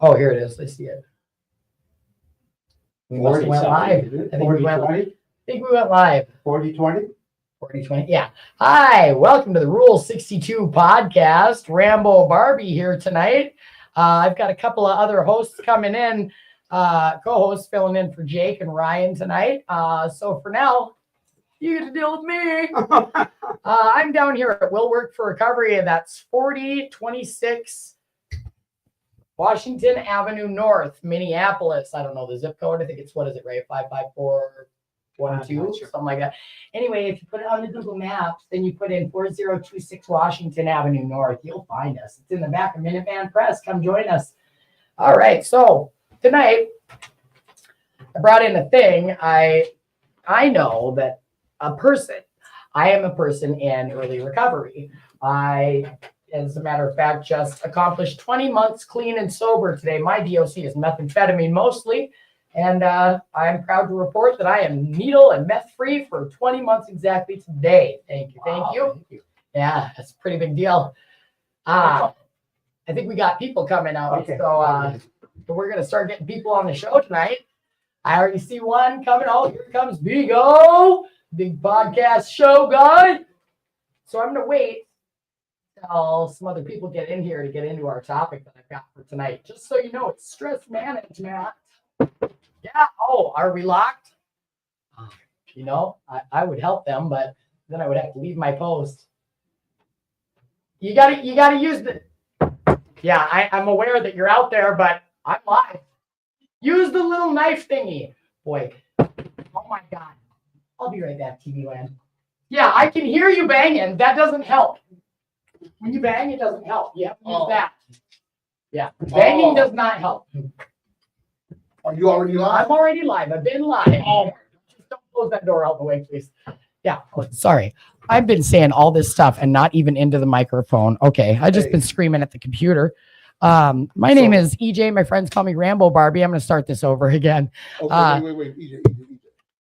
Oh, here it is. I see it. We must have went live. I think we went live. 40-20? 40-20. Yeah. Hi, welcome to the Rule 62 Podcast. Ramo, Barbie here tonight. I've got a couple of other hosts coming in, co-hosts filling in for Jake and Ryan tonight. So for now, you get to deal with me. I'm down here at Will Work for Recovery, and that's 4026 Washington Avenue North, Minneapolis. I don't know the zip code. I think it's, what is it, right? 55412, something like that. Anyway, if you put it on the Google Maps, then you put in 4026 Washington Avenue North, you'll find us. It's in the back of Minuteman Press. Come join us. All right, so tonight I brought in a thing. I know that I am a person in early recovery. I, as a matter of fact, just accomplished 20 months clean and sober today. My DOC is methamphetamine mostly, and I'm proud to report that I am needle and meth free for 20 months exactly today. Thank you. Thank you. Yeah, that's a pretty big deal. I think we got people coming out, Okay. so we're going to start getting people on the show tonight. I already see one coming. Oh, here comes Bigo, big podcast show guy. So I'm going to wait till some other people get in here to get into our topic that I've got for tonight. Just so you know, it's stress management. Yeah. Oh, are we locked? You know, I would help them, but then I would have to leave my post. You gotta use the. Yeah, I'm aware that you're out there, but I'm live. Use the little knife thingy. Boy. Oh my God. I'll be right back, TV Land. Yeah, I can hear you banging. That doesn't help. When you bang, it doesn't help. You have to use that. Yeah. Banging does not help. Are you already live? I'm already live. I've been live. Just don't close that door all the way, please. Yeah. Oh, sorry. I've been saying all this stuff and not even into the microphone. Okay. I've just been screaming at the computer. My name is EJ. My friends call me Rambo Barbie. I'm going to start this over again. Okay, wait. EJ.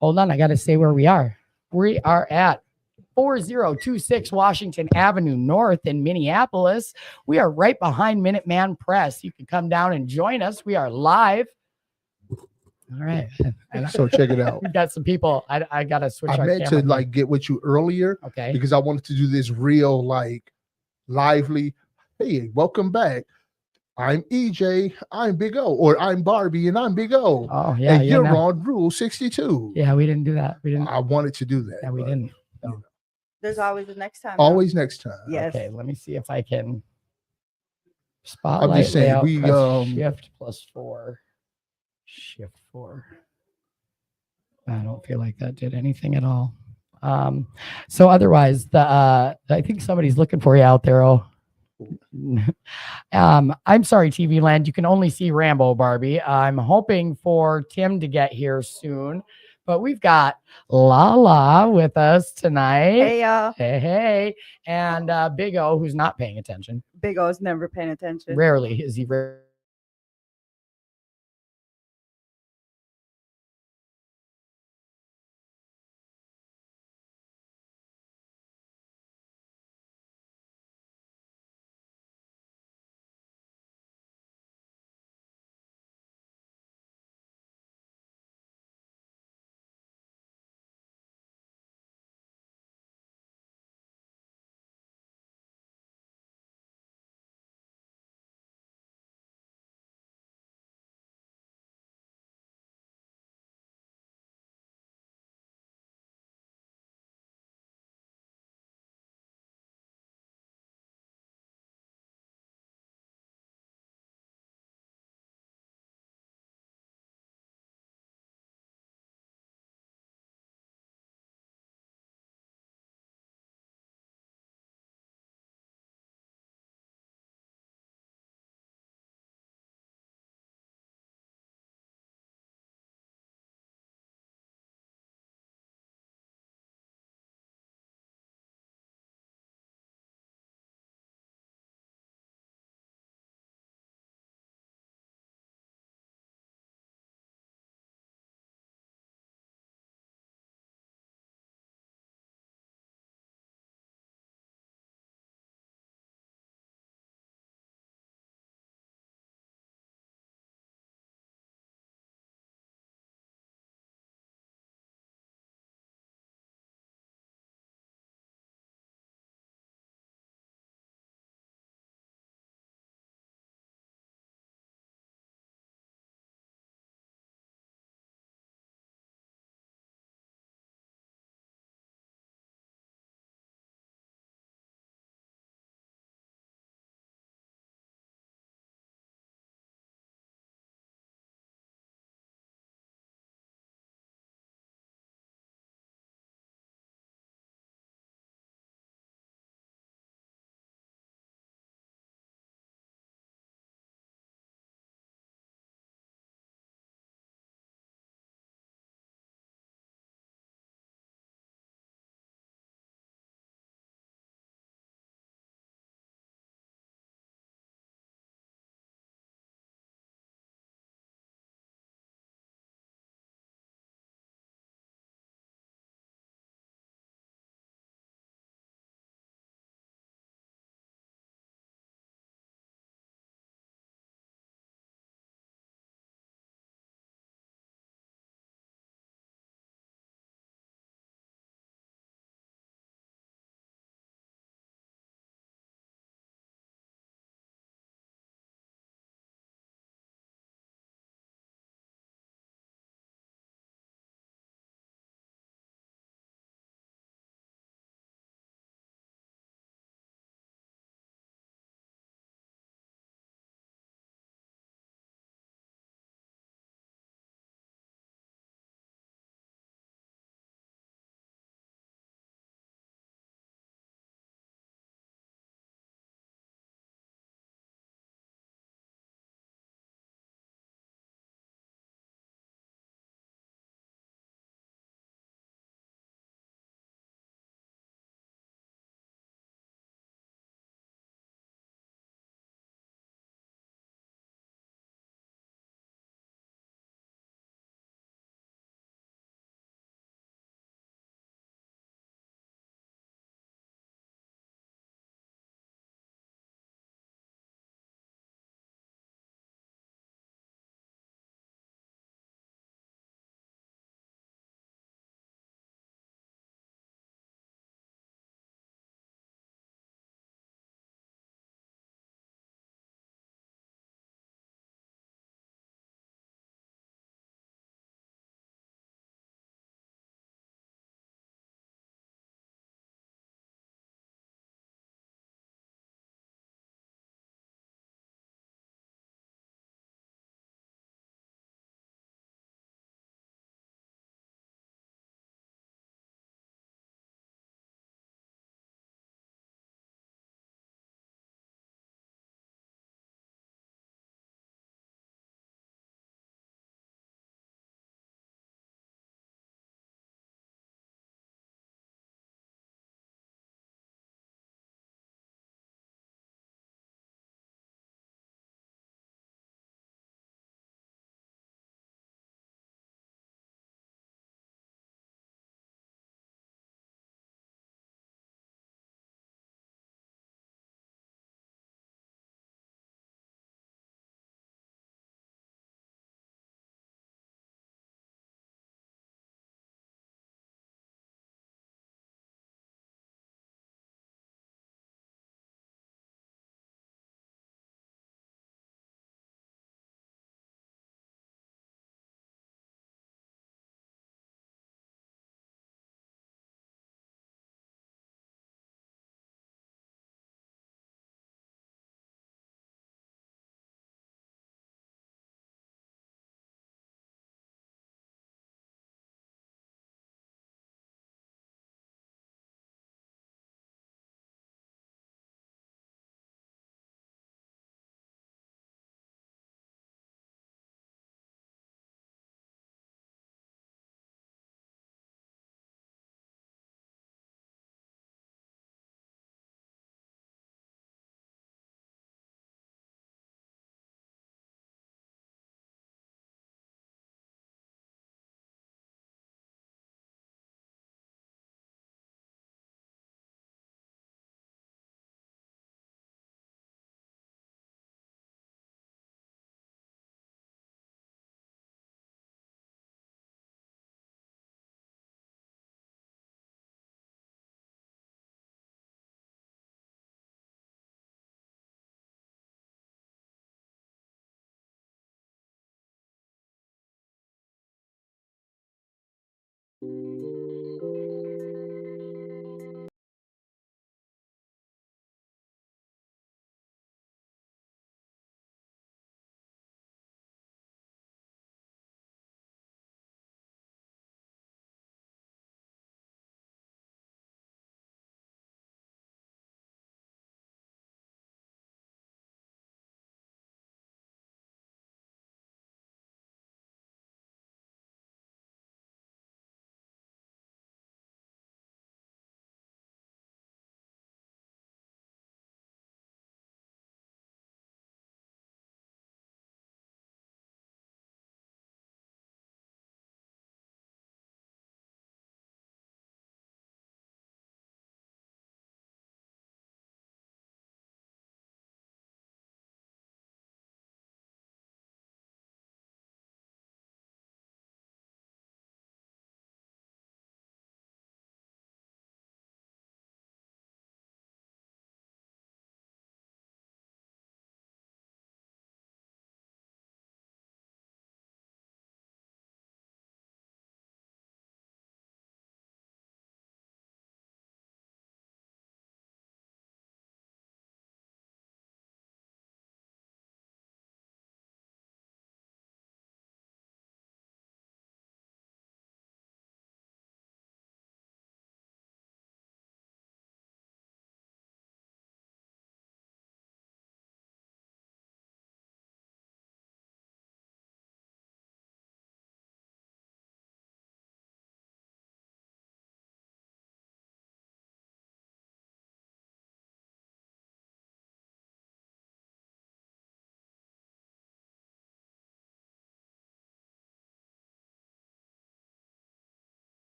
Hold on. I got to say where we are. We are at 4026 Washington Avenue North in Minneapolis. We are right behind Minuteman Press. You can come down and join us. We are live. All right. So check it out. We've got some people. I got to switch I our meant camera. to get with you earlier. Okay. Because I wanted to do this real lively. Hey, welcome back. I'm EJ, I'm Big O, or I'm Barbie, and I'm Big O. Oh, yeah. And you're on Rule 62. Yeah, we didn't do that. I wanted to do that. Yeah, we didn't. No. There's always the next time. Always next time. Yes. Okay, let me see if I can spotlight. I'm just saying, layout, we shift +4. Shift 4. I don't feel like that did anything at all. So otherwise, I think somebody's looking for you out there. Oh. I'm sorry, TV Land. You can only see Rambo Barbie. I'm hoping for Tim to get here soon, but we've got Lala with us tonight. Hey, y'all. Hey. And Big O, who's not paying attention. Big O's never paying attention. Rarely is he.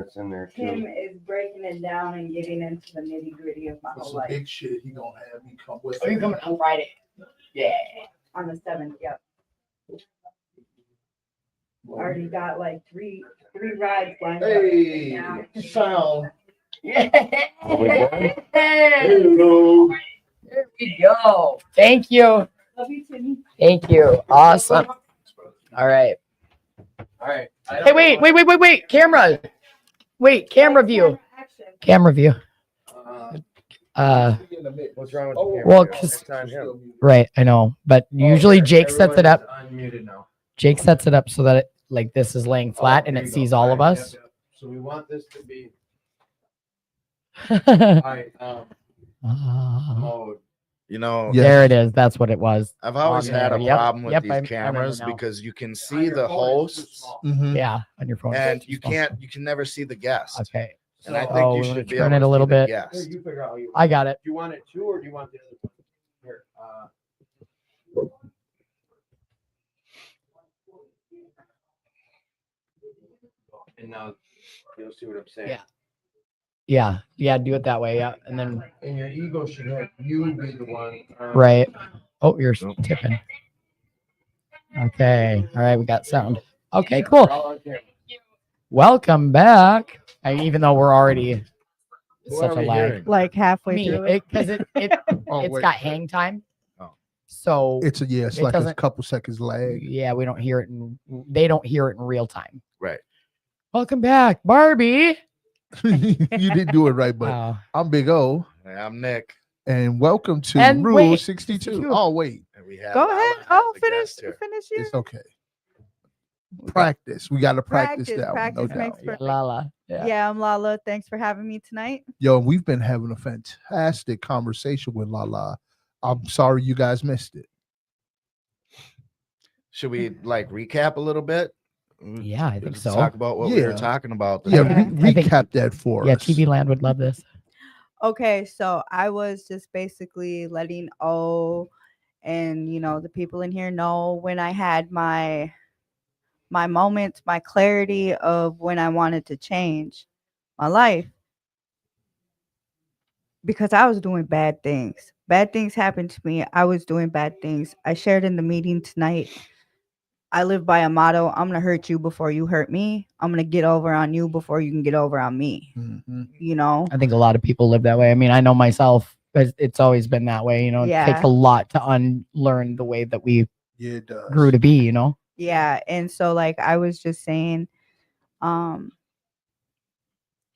that's in there Tim too. is breaking it down and getting into the nitty gritty of my For whole some life. big shit, he gonna have me come with Are you him. coming on Friday? Yeah. On the 7th, yep. Already got like three rides lined up Hey, now. sound. Yeah. we Hello. There we go. Thank you. Love you, Timmy. Thank you. Awesome. All right. All right. Hey, wait. Camera. Wait, camera view. Action. Camera view. What's wrong with the Oh, camera? well, view? 'cause- It's on him. Right, I know. But usually Jake sets it Everyone up. is Unmuted now. Jake sets it up so that it, like this is laying flat and there it you sees go. all of Alright, us. yep. So we want this to be Ah, all right. Mode. You know, Yeah. There it is. That's what it was. I've always On had a there. Yep. problem with Yep, these I remember cameras now. because you can On see your the phone, it's too hosts small. Mhm. Yeah, on your phone. and you can never see the guest. Okay. And I So- think Oh, you we wanna should be turn able it to a little see the bit. Here, guest. you figure out how you. I got it. Do you want it too, or do you want the other one? Here. And now you'll see what I'm saying. Yeah. Yeah. Do it that way. Yeah. And then, And your ego should have you be the one. right. Oh, you're tipping. Okay. All right. We got sound. Okay, We're cool. all on camera. Welcome back. Even though we're already Who such are a we lag. hearing? Like halfway Me, through it. because it Oh, it's wait. got hang time. Oh. So It's it like a doesn't- couple seconds lag. yeah, we don't hear it they don't hear it in real time. Right. Welcome back, Barbie. You didn't do it right, but Wow. I'm Big O, I'm Nick, and welcome to And Rule wait, 62. 62. Oh, wait, and we have Go Lala ahead. as Oh, the finish guest here. your it's okay. Practice. We got to practice that one, no practice doubt. makes Yeah, perfect. Lala. Yeah. Yeah, I'm Lala. Thanks for having me tonight. Yo, we've been having a fantastic conversation with Lala. I'm sorry you guys missed it. Should we like recap a little bit? Yeah, I think Just so. Talk about what we were Yeah. talking about. Yeah, Okay. I think- recap that for Yeah, us. TV Land would love this. Okay, so I was just basically letting and the people in here know when I had my moments, my clarity of when I wanted to change my life, because I was doing bad things. Bad things happened to me. I was doing bad things. I shared in the meeting tonight. I live by a motto: I'm gonna hurt you before you hurt me. I'm gonna get over on you before you can get over on me. Mhm. You know? I think a lot of people live that way. I mean, I know myself, but it's always been that way. It takes Yeah. a lot to unlearn the way that we Yeah, it does. grew to be. Yeah, and so like I was just saying,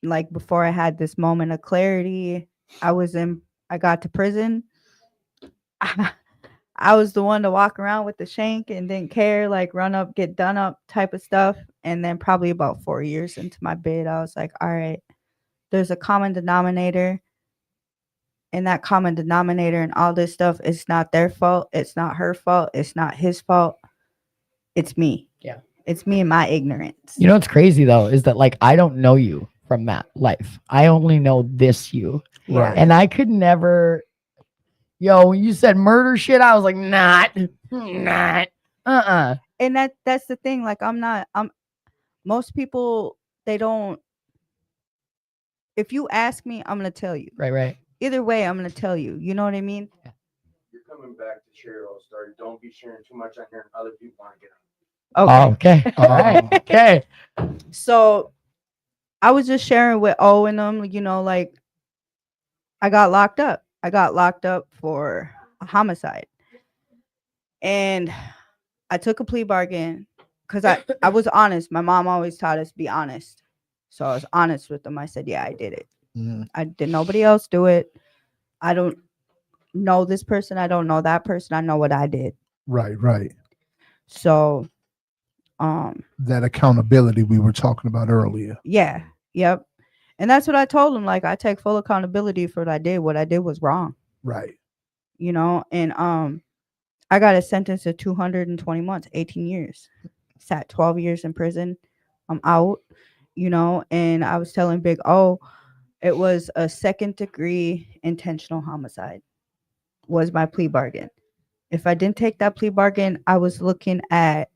like before I had this moment of clarity, I got to prison. I was the one to walk around with the shank and didn't care, like run up, get done up type of stuff. And then probably about 4 years into my bid, I was like, all right, there's a common denominator. And that common denominator and all this stuff, it's not their fault. It's not her fault. It's not his fault. It's me. Yeah. It's me and my ignorance. What's crazy though is that like I don't know you from that life. I only know this you. Right. And I could never, when you said murder shit, I was like, not. And that's the thing. Like most people, they don't. If you ask me, I'm gonna tell you. Right. Either way, I'm gonna tell you. You know what I mean? You're coming back to share your whole story. Don't be sharing too much on here. Other people want to get on. Okay. Okay. All right. Okay. So I was just sharing with O and them, like I got locked up. I got locked up for a homicide. And I took a plea bargain because I was honest. My mom always taught us be honest. So I was honest with them. I said, yeah, I did it. Mhm. I did nobody else do it. I don't know this person. I don't know that person. I know what I did. Right. So That accountability we were talking about earlier. yeah, yep. And that's what I told him. Like I take full accountability for what I did. What I did was wrong. Right. And I got a sentence of 220 months, 18 years. Sat 12 years in prison. I'm out, and I was telling Big O, it was a 2nd degree intentional homicide was my plea bargain. If I didn't take that plea bargain, I was looking at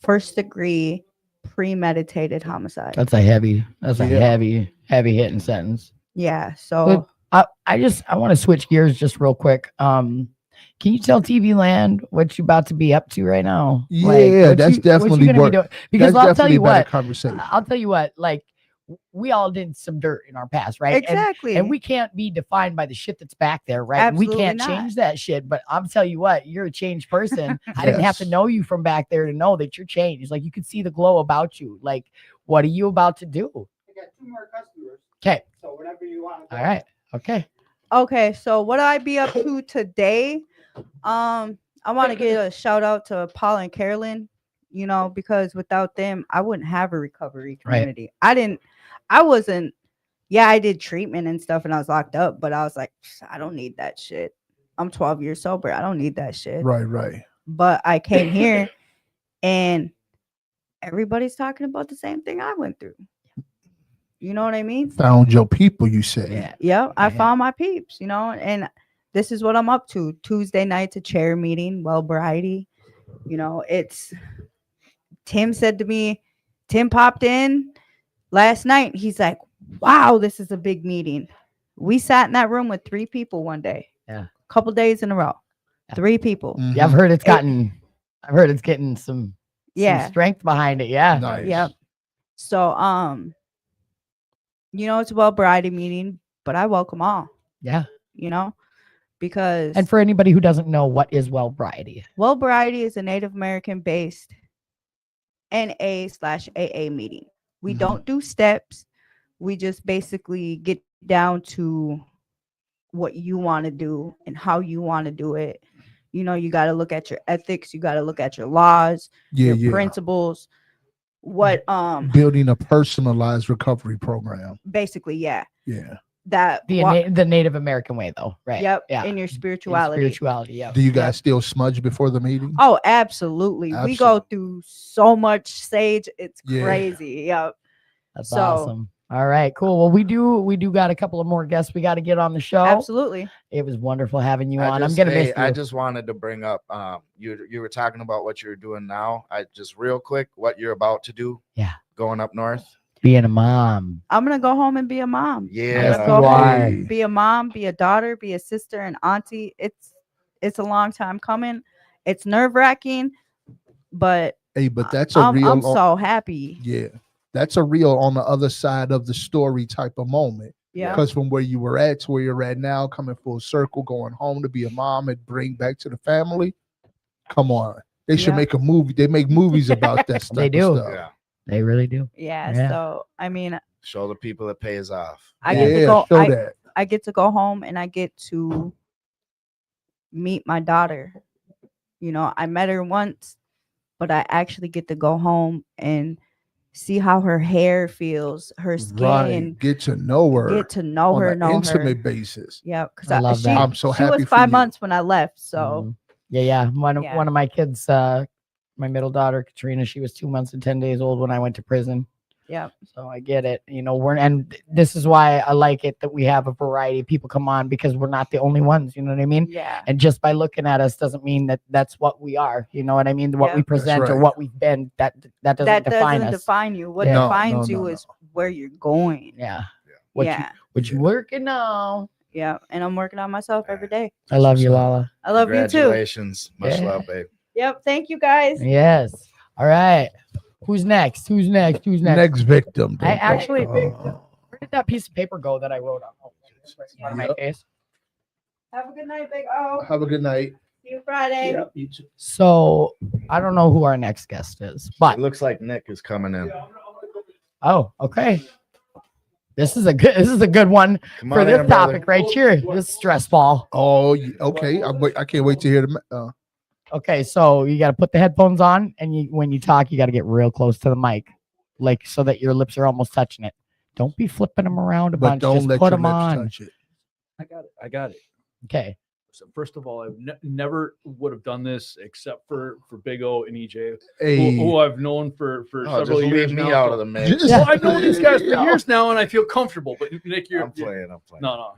1st degree premeditated homicide. That's a heavy Yeah. heavy hitting sentence. Yeah. So I want to switch gears just real quick. Can you tell TV Land what you about to be up to right now? Yeah, what that's what definitely gonna be work. doing? Because That's I'll tell definitely you a better what, conversation. I'll tell you what, like we all did some dirt in our past, right? exactly. And we can't be defined by the shit that's back there, right? And we Absolutely can't not. change that shit. But I'm telling you what, you're a changed person. I didn't have to Yes. know you from back there to know that you're changed. Like you could see the glow about you. Like, what are you about to do? I got 2 more customers. Okay. So whenever you want to. All right. Okay. Okay, so what I be up to today? I want to give a shout out to Paul and Carolyn, you know, because without them, I wouldn't have a recovery Right. community. I did treatment and stuff and I was locked up, but I was like, I don't need that shit. I'm 12 years sober. I don't need that shit. Right. But I came here and everybody's talking about the same thing I went through. You know what I mean? Found your people, you say. Yeah. Yep, I Yeah. found my peeps, you know, and this is what I'm up to. Tuesday night's a chair meeting, well variety. You know, it's Tim said to me, Tim popped in last night. He's like, wow, this is a big meeting. We sat in that room with 3 people one day. Yeah. A couple days in a row. Yeah. 3 people. Mhm. Yeah, I've heard it's getting some Yeah. strength behind it. Yeah. Nice. Yep. So you know, it's a well variety meeting, but I welcome all, Yeah. you know, because And for anybody who doesn't know, what is well variety? well variety is a Native American based NA/AA meeting. We Mhm. don't do steps. We just basically get down to what you want to do and how you want to do it. You know, you got to look at your ethics, you got to look at your laws, Yeah, your principles. What Building a personalized recovery program. basically, yeah. Yeah. That The Native American way, though, right? yep, Yeah. in your In spirituality. spirituality. Yeah. Do you guys still smudge before the meeting? Oh, absolutely. We go Absolutely. through so much sage. It's Yeah. crazy. Yep. That's So- awesome. All right, cool. Well, we do got a couple of more guests we got to get on the show. Absolutely. It was wonderful having you I on. I'm just- gonna hey, miss you. I just wanted to bring up you were talking about what you're doing now. I just real quick what you're about to do. Yeah. Going up north. Being a mom. I'm gonna go home and be a mom. Yeah. I'm gonna go you are. home, be a mom, be a daughter, be a sister and auntie. It's a long time coming. It's nerve-wracking, but Hey, but that's a real. I'm so happy. Yeah, that's a real on the other side of the story type of moment. Yeah. Because from where you were at to where you're at now, coming full circle, going home to be a mom and bring back to the family. Come on, they should Yeah. make a movie. They make movies about that stuff. They do. Yeah. They really do. Yeah. Yeah. So I mean, Show the people it pays off. I get to Yeah, go. show I, that. I get to go home and I get to meet my daughter. You know, I met her once, but I actually get to go home and see how her hair feels, her skin, Right. Get to know her. get to know on her, an know intimate her. basis. Yeah, because I love she, that. I'm so she happy was for 5 you. months when I left. So Mhm. Yeah. One Yeah. of my kids, my middle daughter Katrina, she was 2 months and 10 days old when I went to prison. yeah, So I get it. You know, and this is why I like it that we have a variety of people come on, because we're not the only ones. You know what I mean? yeah, And just by looking at us doesn't mean that that's what we are. You know what I mean? What Yeah. we present or right. what we've been, that doesn't that define doesn't us. define you. What Yeah. No, defines no, you no, is where you're going. Yeah. What Yeah, you working on? yeah, and I'm working on myself every day. I love you, what's up. Lala. I love you too. Congratulations. Much Yeah. love, babe. Yep, thank you guys. Yes. All right. Who's next? Who's next? Next victim. I actually- Uh, Where did that piece of paper go that I wrote on? Oh, it's right in front of my Yep. face. Have a good night, Big O. have a good night. See you Friday. You too. So I don't know who our next guest is, but It looks like Nick is coming in. oh, okay. This is a good one Come for on this in, brother. topic right here. This stress ball. Oh, okay. I can't wait to hear the. Okay, so you got to put the headphones on, and when you talk, you got to get real close to the mic, like so that your lips are almost touching it. Don't be flipping them around a But bunch. don't Just let put your them lips on. touch it. I got it. Okay. So first of all, I never would have done this except for Big O and EJ, Hey, who I've known for Oh, several just years leave me now. out of the mix. Just- Well, I've known these guys for years now, and I feel comfortable. But Nick, you're I'm playing. no.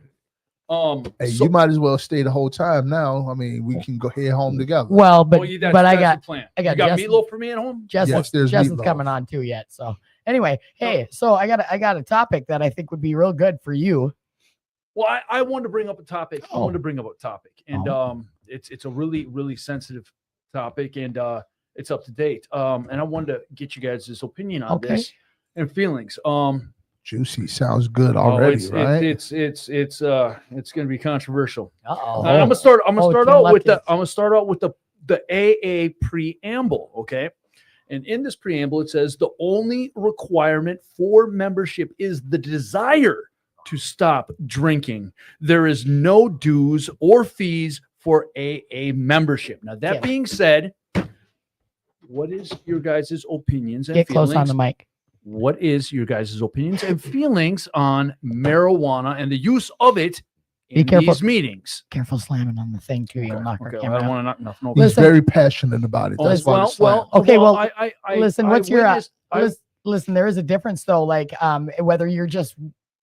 Hey, so- you might as well stay the whole time now. I mean, we can go head home together. Well, but that's I the got plan. I got you got Justin. meatloaf for me at home. Justin's, Yes, there's Justin's meatloaf. coming on too yet. So anyway, hey, so I got a topic that I think would be real good for you. Well, I wanted to bring up a topic. Oh. And it's a really, really sensitive topic, and it's up to date. And I wanted to get you guys' opinion on Okay. this and feelings. Juicy sounds good already, it's, right? It's going to be controversial. Uh-oh. I'm gonna start. I'm gonna Oh, start Tim out with left I'm gonna start out with the AA preamble. Okay, and in this preamble it says the only requirement for membership is the desire to stop drinking. There is no dues or fees for AA membership. Now that Yeah. being said, what is your guys' opinions and Get feelings? close on the mic. What is your guys' opinions and feelings on marijuana and the use of it Be in careful. these meetings? Careful slamming on the thing too. You'll knock our Okay, I camera don't out. want to knock nothing over. He's Listen. very passionate about it. That's why it's slammed. Okay, well, I listen, what's your, witnessed- Listen, there is a difference though. Like, whether you're just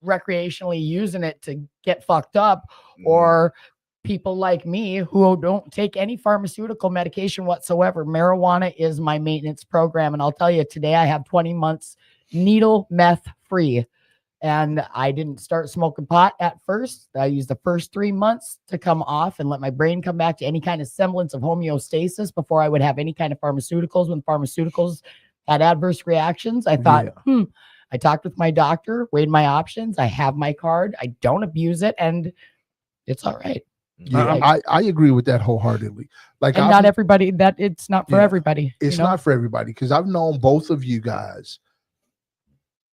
recreationally using it to get fucked up, or people like me who don't take any pharmaceutical medication whatsoever. Marijuana is my maintenance program, and I'll tell you, today I have 20 months needle meth free. And I didn't start smoking pot at first. I used the first 3 months to come off and let my brain come back to any kind of semblance of homeostasis before I would have any kind of pharmaceuticals. When pharmaceuticals had adverse reactions, I thought, I talked with my doctor, weighed my options. I have my card. I don't abuse it, and it's all right. Yeah, I agree with that wholeheartedly. Like, And not everybody, that it's not for everybody. It's you know? not for everybody, because I've known both of you guys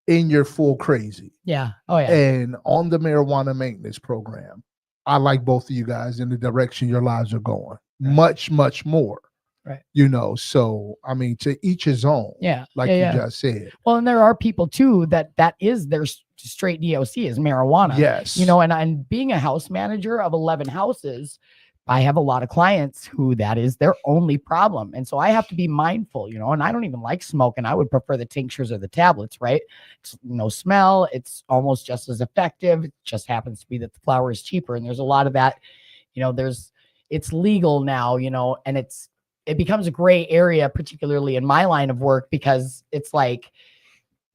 in your full crazy. Yeah. Oh yeah. And on the marijuana maintenance program, I like both of you guys in the direction your lives are going. Much, much more. Right. You know, so I mean, to each his own. Yeah. Like yeah, you just said. Well, and there are people too that is their straight DOC is marijuana. Yes. You know, and being a house manager of 11 houses, I have a lot of clients who that is their only problem. And so I have to be mindful, you know, and I don't even like smoking. I would prefer the tinctures or the tablets, right? It's no smell. It's almost just as effective. It just happens to be that the flower is cheaper. And there's a lot of that, you know, it's legal now, you know, and it becomes a gray area, particularly in my line of work, because it's like,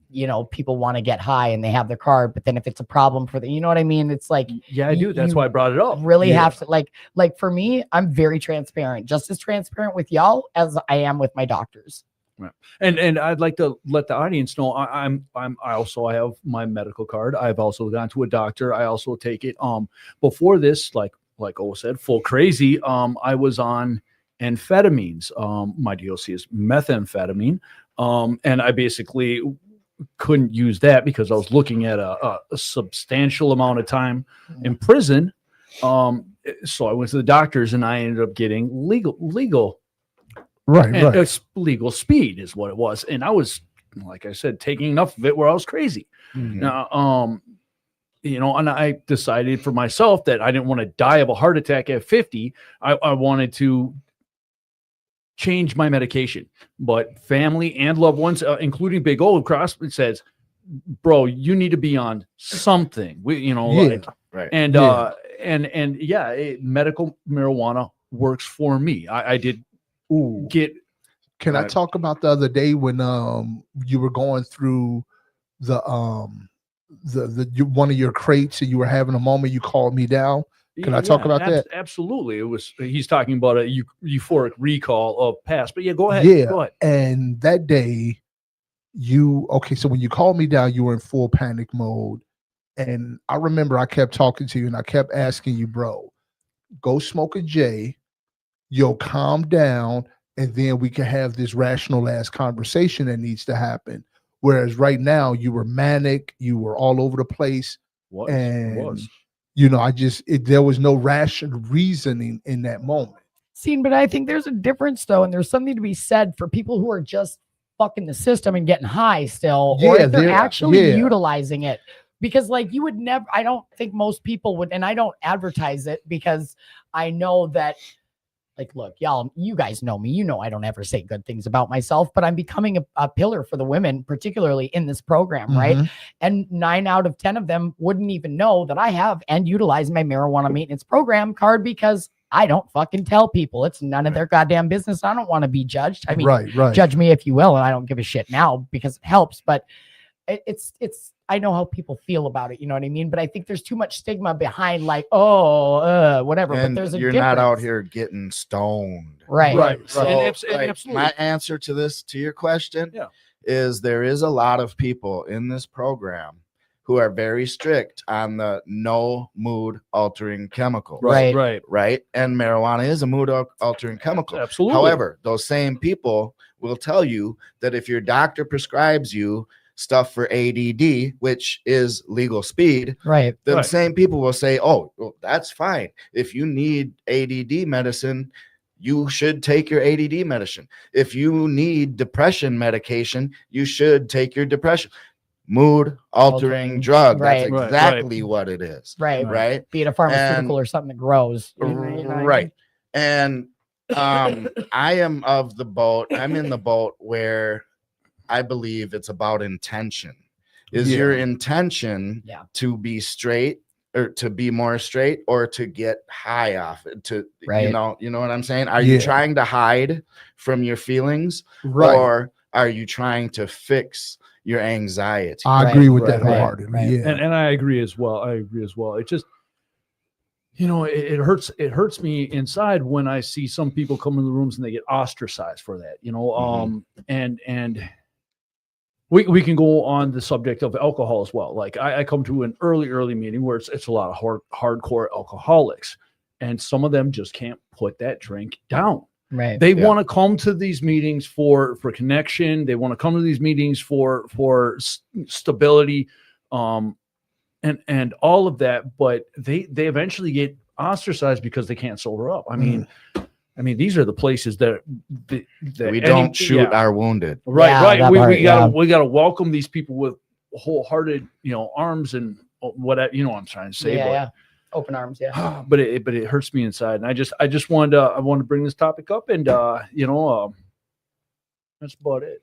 you know, people want to get high and they have their card, but then if it's a problem for you know what I mean? It's like, yeah, I do. That's you why I brought it up. really have to like for me, I'm very transparent, just as transparent with y'all as I am with my doctors. Right. And I'd like to let the audience know I have my medical card. I've also gone to a doctor. I also take it. Before this, like O said, full crazy. I was on amphetamines. My DOC is methamphetamine. And I basically couldn't use that because I was looking at a substantial amount of time in prison. So I went to the doctors and I ended up getting legal. Right. It's legal speed is what it was. And I was, like I said, taking enough of it where I was crazy. Mhm. Now, you know, and I decided for myself that I didn't want to die of a heart attack at 50. I wanted to change my medication, but family and loved ones, including Big O across, says, bro, you need to be on something. Right. And medical marijuana works for me. I did get. Can I talk about the other day when you were going through the one of your crates and you were having a moment, you called me down? Can I talk about that? Absolutely. He's talking about a euphoric recall of past, but go ahead. Yeah. Go ahead. And that day so when you called me down, you were in full panic mode. And I remember I kept talking to you and I kept asking you, bro, go smoke a J, you'll calm down, and then we can have this rational ass conversation that needs to happen. Whereas right now you were manic, you were all over the place. Was. You know, there was no rational reasoning in that moment. But I think there's a difference though, and there's something to be said for people who are just fucking the system and getting high still, or if they're actually utilizing it. Because like you would never, I don't think most people would, and I don't advertise it because I know that like, look, y'all, you guys know me. You know I don't ever say good things about myself, but I'm becoming a pillar for the women, particularly in this program, right? Mhm. And 9 out of 10 of them wouldn't even know that I have and utilize my marijuana maintenance program card because I don't fucking tell people. It's none of their goddamn business. I don't want to be judged. I mean, right. judge me if you will, and I don't give a shit now because it helps, but it's I know how people feel about it, you know what I mean? But I think there's too much stigma behind like, whatever. And but there's a you're not out difference. here getting stoned. Right. Right. So, And like, absolutely. my answer to your question Yeah. is there is a lot of people in this program who are very strict on the no mood altering chemical. Right. Right. And marijuana is a mood altering chemical. Absolutely. However, those same people will tell you that if your doctor prescribes you stuff for ADD, which is legal speed, Right. then Right. same people will say, oh, well, that's fine. If you need ADD medicine, you should take your ADD medicine. If you need depression medication, you should take your depression. Mood altering drug. That's Right. exactly what it is. Right. Right. Be it a pharmaceutical And- or something that grows. You know what I mean? Right. And I am of the boat. I'm in the boat where I believe it's about intention. Is Yeah. your intention Yeah. to be straight or to be more straight or to get high off it? To Right. you know what I'm saying? Are you Yeah. trying to hide from your feelings Right. or are you trying to fix your anxiety? I Right, agree with right, that right, wholeheartedly. right. Yeah. And I agree as well. It just, it hurts me inside when I see some people come in the rooms and they get ostracized for that, and we can go on the subject of alcohol as well. Like I come to an early meeting where it's a lot of hardcore alcoholics, and some of them just can't put that drink down. Right. They Yeah. want to come to these meetings for connection. They want to come to these meetings for stability, and all of that. But they eventually get ostracized because they can't sober up. I mean, these are the places that We don't shoot our wounded. Right. Yeah, Right. that We part, gotta welcome these people with wholehearted, arms and whatever. You know what I'm trying to say. Yeah, but, yeah. Open arms, yeah. but it hurts me inside, and I just wanted to bring this topic up, and that's about it.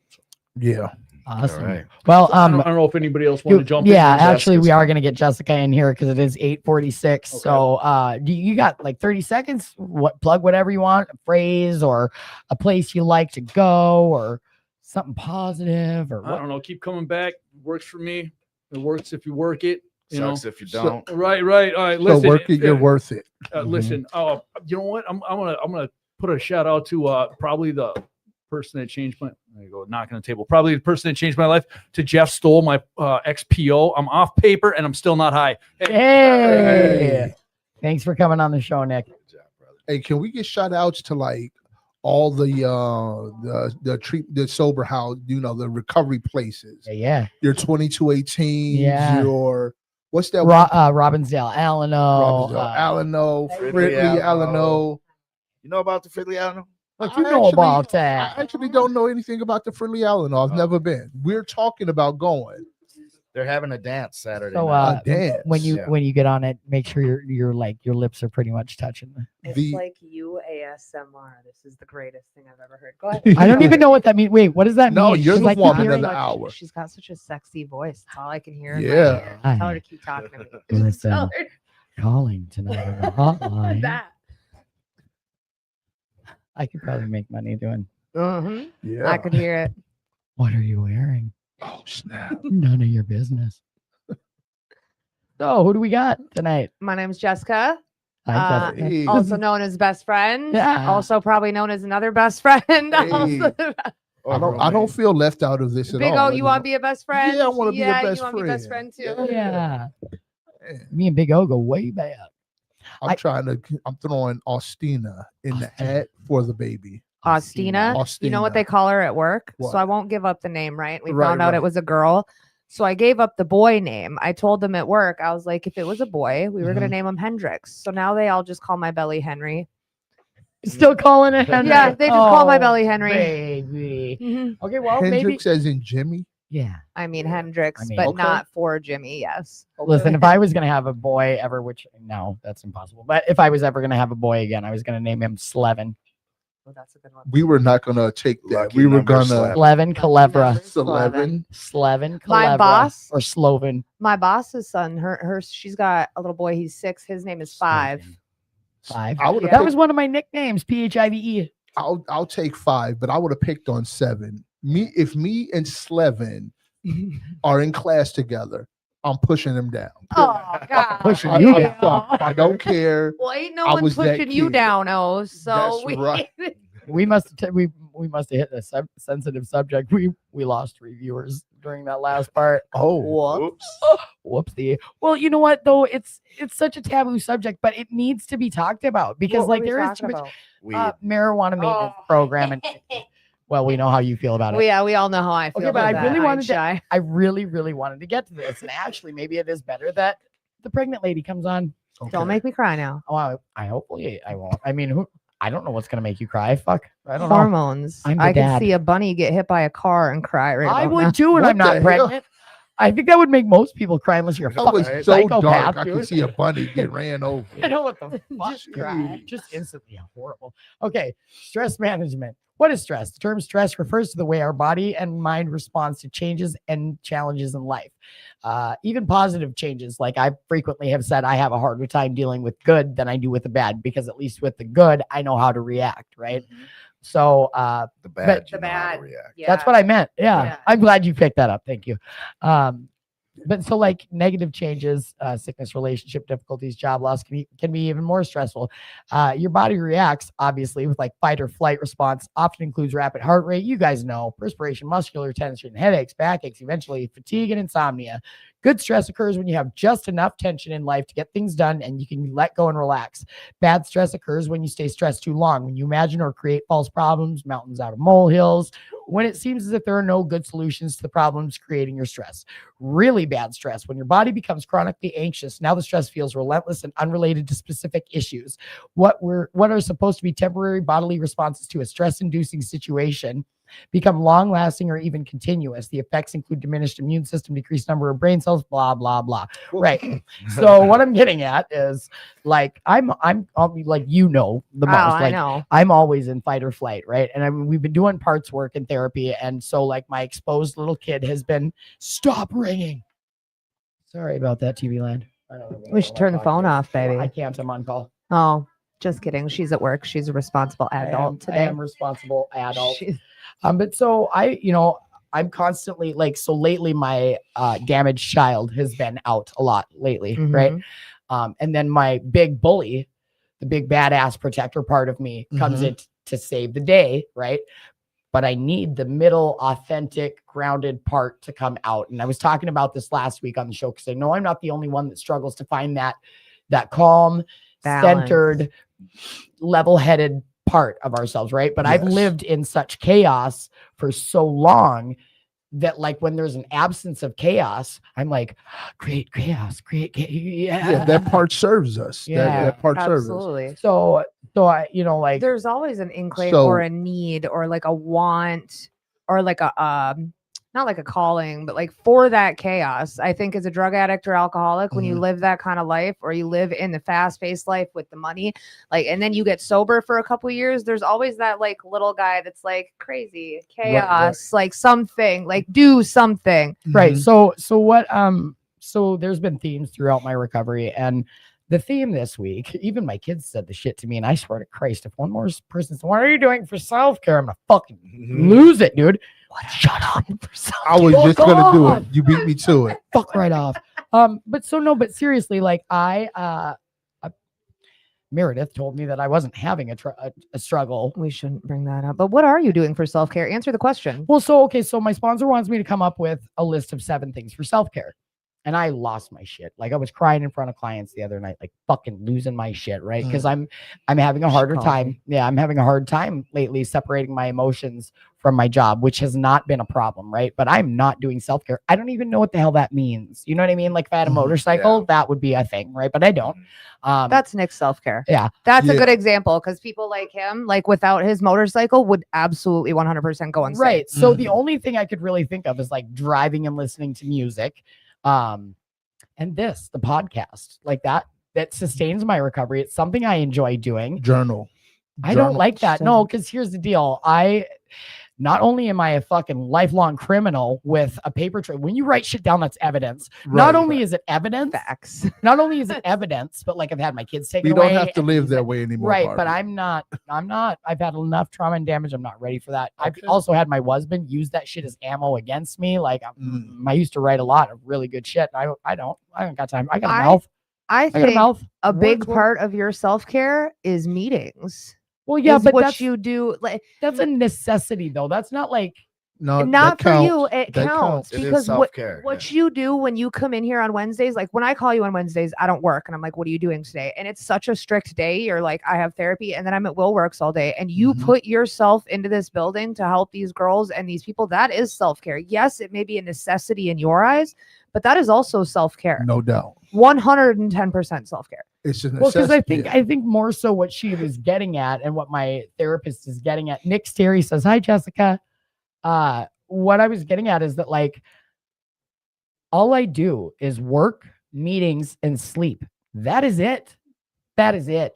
Yeah. Awesome. All right. Well, I don't know if anybody else wanted to jump in. yeah, and ask actually, us. we are going to get Jessica in here because it is 8:46. Okay. So, do you got like 30 seconds? Plug whatever you want, a phrase or a place you like to go or something positive or I what? don't know. Keep coming back. Works for me. It works if you work it. Sucks if you So- don't. Right. All right. So Listen. work it, you're worth it. Listen. You know what? I'm gonna put a shout out to probably the person that changed my. There you go. Knocking on the table. Probably the person that changed my life. To Jeff Stoll, my XPO. I'm off paper and I'm still not high. Hey, thanks for coming on the show, Nick. Good job, brother. Hey, can we get shout outs to like all the sober house, the recovery places, Yeah. your 2218s, Yeah. your what's that? Robbinsdale, Alleno, Alano, Fridley, Fridley, Alano. Alano. You know about the Fridley Alano? Like you know about that. I actually don't know anything about the Fridley Alano. I've never been. We're talking about going. They're having a dance Saturday So night. dance. when you Yeah. get on it, make sure your lips are pretty much touching. It's The- like you ASMR. This is the greatest thing I've ever heard. Go ahead. I don't even know what that means. Wait, what does that No, mean? you're She's the like, woman hearing- of the hour. She's got such a sexy voice. That's all I can hear. In Yeah. my ear. Tell her to keep talking to me. Just Listen. tell her calling tonight on the hotline. that. I could probably make money doing. Yeah. I could hear it. What are you wearing? Oh snap. None of your business. So, who do we got tonight? My name's Jessica, Hi, Jessica. Hey. also known as best friend. Yeah. Also probably known as another best friend. Also, I don't feel left out of this at Big all. O, you want to be a best friend? Yeah, I wanna be a best you want to be best friend friend. too. Yeah. Man, Me and Big O go way back. I'm throwing Austina in the hat for the baby. Austina. You know what Austina. they call her at work? What? So I won't give up the name, right? We Right, found out right. it was a girl. So I gave up the boy name. I told them at work, I was like, if it was a boy, we were going to Mhm. name him Hendrix. So now they all just call my belly Henry. Still calling it Henry. Yeah, they just call my Oh, belly Henry. Baby. Mhm. Okay, well, maybe Hendrix as in Jimmy. Yeah. I mean Hendrix, I mean- but Okay. not for Jimmy. Yes. Listen, if I was gonna have a boy ever, which no, that's impossible. But if I was ever gonna have a boy again, I was gonna name him Slevin. Oh, that's a good one. We were not gonna take that. Lucky we were number gonna slap. Slevin Calebra. it's 11. Slevin My Calebra. boss- Or Sloven. My boss's son, she's got a little boy. He's 6. His name is 5. 5. I would have. Yeah. That was one of my nicknames, PHIVE. I'll take 5, but I would have picked on 7. If me and Slevin are in class together, I'm pushing him down. Oh God. Pushing I, you I- down. I don't care. Well, ain't no I one was that pushing you kid. down, oh. So That's right. We must have we must have hit a sensitive subject. We lost 3 viewers during that last part. Oh, Whoops. Whoopsie. Well, you know what though? It's such a taboo subject, but it needs to be talked about because What like were we there is talking too much about? We marijuana maintenance program, and well, we know how you feel about it. We all know how I feel. Okay, but about I that. really ain't wanted to- shy. I really, really wanted to get to this, and actually, maybe it is better that the pregnant lady comes on. okay. Don't make me cry now. Oh, I hopefully I won't. I mean, I don't know what's gonna make you cry. Fuck, I don't know. Hormones. I'm the I could dad. see a bunny get hit by a car and cry right I about would now. too, and What I'm not the hell? pregnant. I think that would make most people cry unless you're a That fucking was so psychopath. dark. I dude. could see a bunny get ran over. I know what the fuck. Just cry. Just instantly horrible. Okay, stress management. What is stress? The term stress refers to the way our body and mind responds to changes and challenges in life. Even positive changes. Like I frequently have said, I have a harder time dealing with good than I do with the bad, because at least with the good, I know how to react, right? So the bad. The you know how to bad. react. that's what I meant. Yeah. Yeah. I'm glad you picked that up. Thank you. But so like negative changes, sickness, relationship difficulties, job loss can be even more stressful. Your body reacts obviously with like fight or flight response, often includes rapid heart rate. You guys know perspiration, muscular tension, headaches, backaches, eventually fatigue and insomnia. Good stress occurs when you have just enough tension in life to get things done and you can let go and relax. Bad stress occurs when you stay stressed too long, when you imagine or create false problems, mountains out of molehills, when it seems as if there are no good solutions to the problems creating your stress. Really bad stress, when your body becomes chronically anxious. Now the stress feels relentless and unrelated to specific issues. What are supposed to be temporary bodily responses to a stress-inducing situation become long-lasting or even continuous. The effects include diminished immune system, decreased number of brain cells, blah blah blah. Right. So what I'm getting at is like I'll be like the most. I Like know. I'm always in fight or flight, right? And I mean, we've been doing parts work in therapy, and so like my exposed little kid has been stop ringing. Sorry about that, TV Land. I don't know We should turn the phone off, baby. I can't. I'm on call. Oh, just kidding. She's at work. She's a responsible adult I today. am responsible adult. She's- But so I'm constantly like, so lately my damaged child has been out a lot lately, right? Mhm. And then my big bully, the big badass protector part of me comes Mhm. in to save the day, right? But I need the middle, authentic, grounded part to come out. And I was talking about this last week on the show because I know I'm not the only one that struggles to find that calm, Balance. centered, level-headed part of ourselves, right? But I've Yes. lived in such chaos for so long that like when there's an absence of chaos, I'm like, create chaos, Yeah, that part serves us. Yeah. That part serves us. Absolutely. So I, like There's always an inkling So- or a need or like a want or like a not like a calling, but like for that chaos. I think as a drug addict or alcoholic, when you Mhm. live that kind of life or you live in the fast-paced life with the money, like, and then you get sober for a couple years, there's always that like little guy that's like crazy chaos, like something, like do something. right. Mhm. So what so there's been themes throughout my recovery, and the theme this week, even my kids said the shit to me, and I swear to Christ, if one more person says, what are you doing for self-care? I'm gonna fucking lose it, dude. Shut up. I was Fuck just gonna do off. it. You beat me to it. Fuck right off. But seriously, like Meredith told me that I wasn't having a struggle. We shouldn't bring that up. But what are you doing for self-care? Answer the question. Well, so my sponsor wants me to come up with a list of 7 things for self-care. and I lost my shit. Like I was crying in front of clients the other night, like fucking losing my shit, right? Because I'm having a harder time. Yeah, I'm having a hard time lately separating my emotions from my job, which has not been a problem, right? But I'm not doing self-care. I don't even know what the hell that means. You know what I mean? Like if I had a motorcycle, that would be a thing, right? But I don't. That's Nick's self-care. Yeah. That's a good example because people like him, like without his motorcycle, would absolutely 100% go insane. Right. So the only thing I could really think of is like driving and listening to music. And the podcast, like that sustains my recovery. It's something I enjoy doing. Journal. I don't like that. No, because here's the deal. Not only am I a fucking lifelong criminal with a paper trail, when you write shit down, that's evidence. Not only is it evidence, Facts. not only is it evidence, but like I've had my kids taken You away. don't have to live that way anymore. Right, Barbie. but I'm not. I've had enough trauma and damage. I'm not ready for that. Okay. I've also had my husband use that shit as ammo against me. Like I used to write a lot of really good shit. I don't got time. I got a mouth. I I got a think mouth. a big Words. part of your self-care is meetings. Well, yeah, Is but what you do, like that's a necessity though. That's not like no, not that for counts. you. It That counts It is because self-care. what you do when you come in here on Wednesdays, like when I call you on Wednesdays, I don't work, and I'm like, "What are you doing today?" And it's such a strict day. You're like, "I have therapy," and then I'm at Will Works all day, and you put yourself into this building to help these girls and these people. That is self-care. Yes, it may be a necessity in your eyes, but that is also self-care. No doubt. 110% self-care. It's a well, because necessity. I think more so what she was getting at and what my therapist is getting at. Nick Sterry says, "Hi, Jessica." What I was getting at is that like all I do is work, meetings, and sleep. That is it. That is it.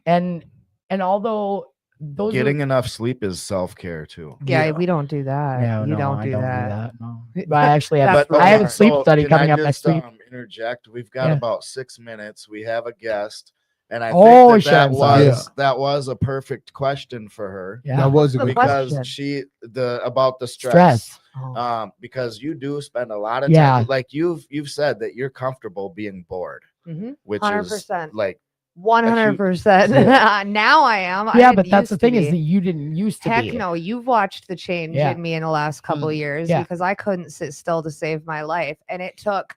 And although those Getting enough sleep is self-care too. Yeah, we don't do that. no, you no, don't I do don't that. No. But I actually have That's I have a bizarre. sleep study can coming I up next just, week. Interject. We've got Yeah. about 6 minutes. We have a guest, and I Oh, think shit, that I'm sorry. that was a perfect question for her. Yeah. That was a Good good Because question. about the stress. Oh. Because you do spend a lot of Yeah. time, like you've said that you're comfortable being bored, which 100%. is like 100%. Now I am. I Yeah, didn't but that's the used to thing is be. that you didn't used to Heck be. no, you've watched the change Yeah. in me in the last couple of years Yeah. because I couldn't sit still to save my life. And it took,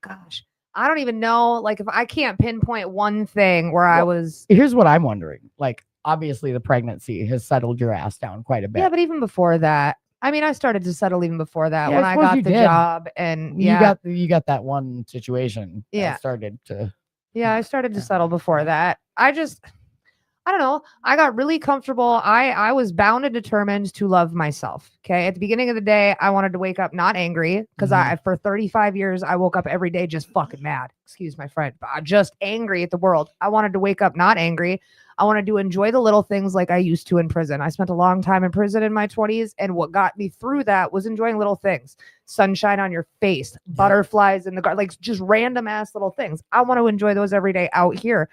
gosh, I don't even know. Like, if I can't pinpoint one thing where I was. Here's what I'm wondering. Like, obviously, the pregnancy has settled your ass down quite a bit. Yeah, but even before that, I mean, I started to settle even before that Yeah, when I I suppose got you the did. job. And you got that one situation. that Yeah. started to. Yeah, I started to settle before that. I don't know. I got really comfortable. I was bound and determined to love myself. Okay. At the beginning of the day, I wanted to wake up not angry because for 35 years, I woke up every day just fucking mad. Excuse my friend, but just angry at the world. I wanted to wake up not angry. I wanted to enjoy the little things like I used to in prison. I spent a long time in prison in my 20s. And what got me through that was enjoying little things. Sunshine on your face, butterflies in the garden, like just random ass little things. I want to enjoy those every day out here.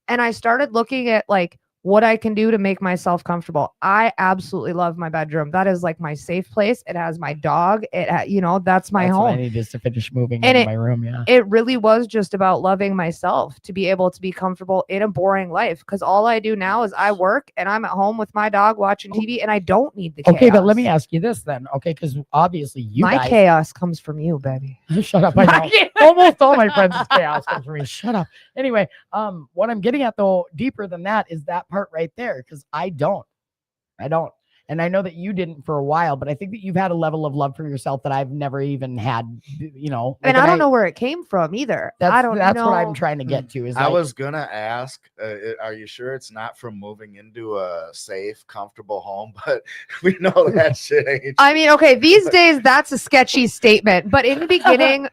And I started looking at like what I can do to make myself comfortable. I absolutely love my bedroom. That is like my safe place. It has my dog. That's my What I home. need is to finish moving And into my room. Yeah. It really was just about loving myself to be able to be comfortable in a boring life. Because all I do now is I work and I'm at home with my dog watching TV and I don't need the chaos. Okay, but let me ask you this then. Okay, because obviously my guys. chaos comes from you, baby. Shut up. I know. Almost all my friends' chaos comes from me. Shut up. Anyway, what I'm getting at though, deeper than that, is that part right there. Because I don't. And I know that you didn't for a while, but I think that you've had a level of love for yourself that I've never even had, And I don't know where it came from either. That's I don't know. That's what I'm trying to get to. Is I like, was gonna ask, are you sure it's not from moving into a safe, comfortable home? But we know that shit ain't. I mean, okay, these days that's a sketchy statement, but in the beginning,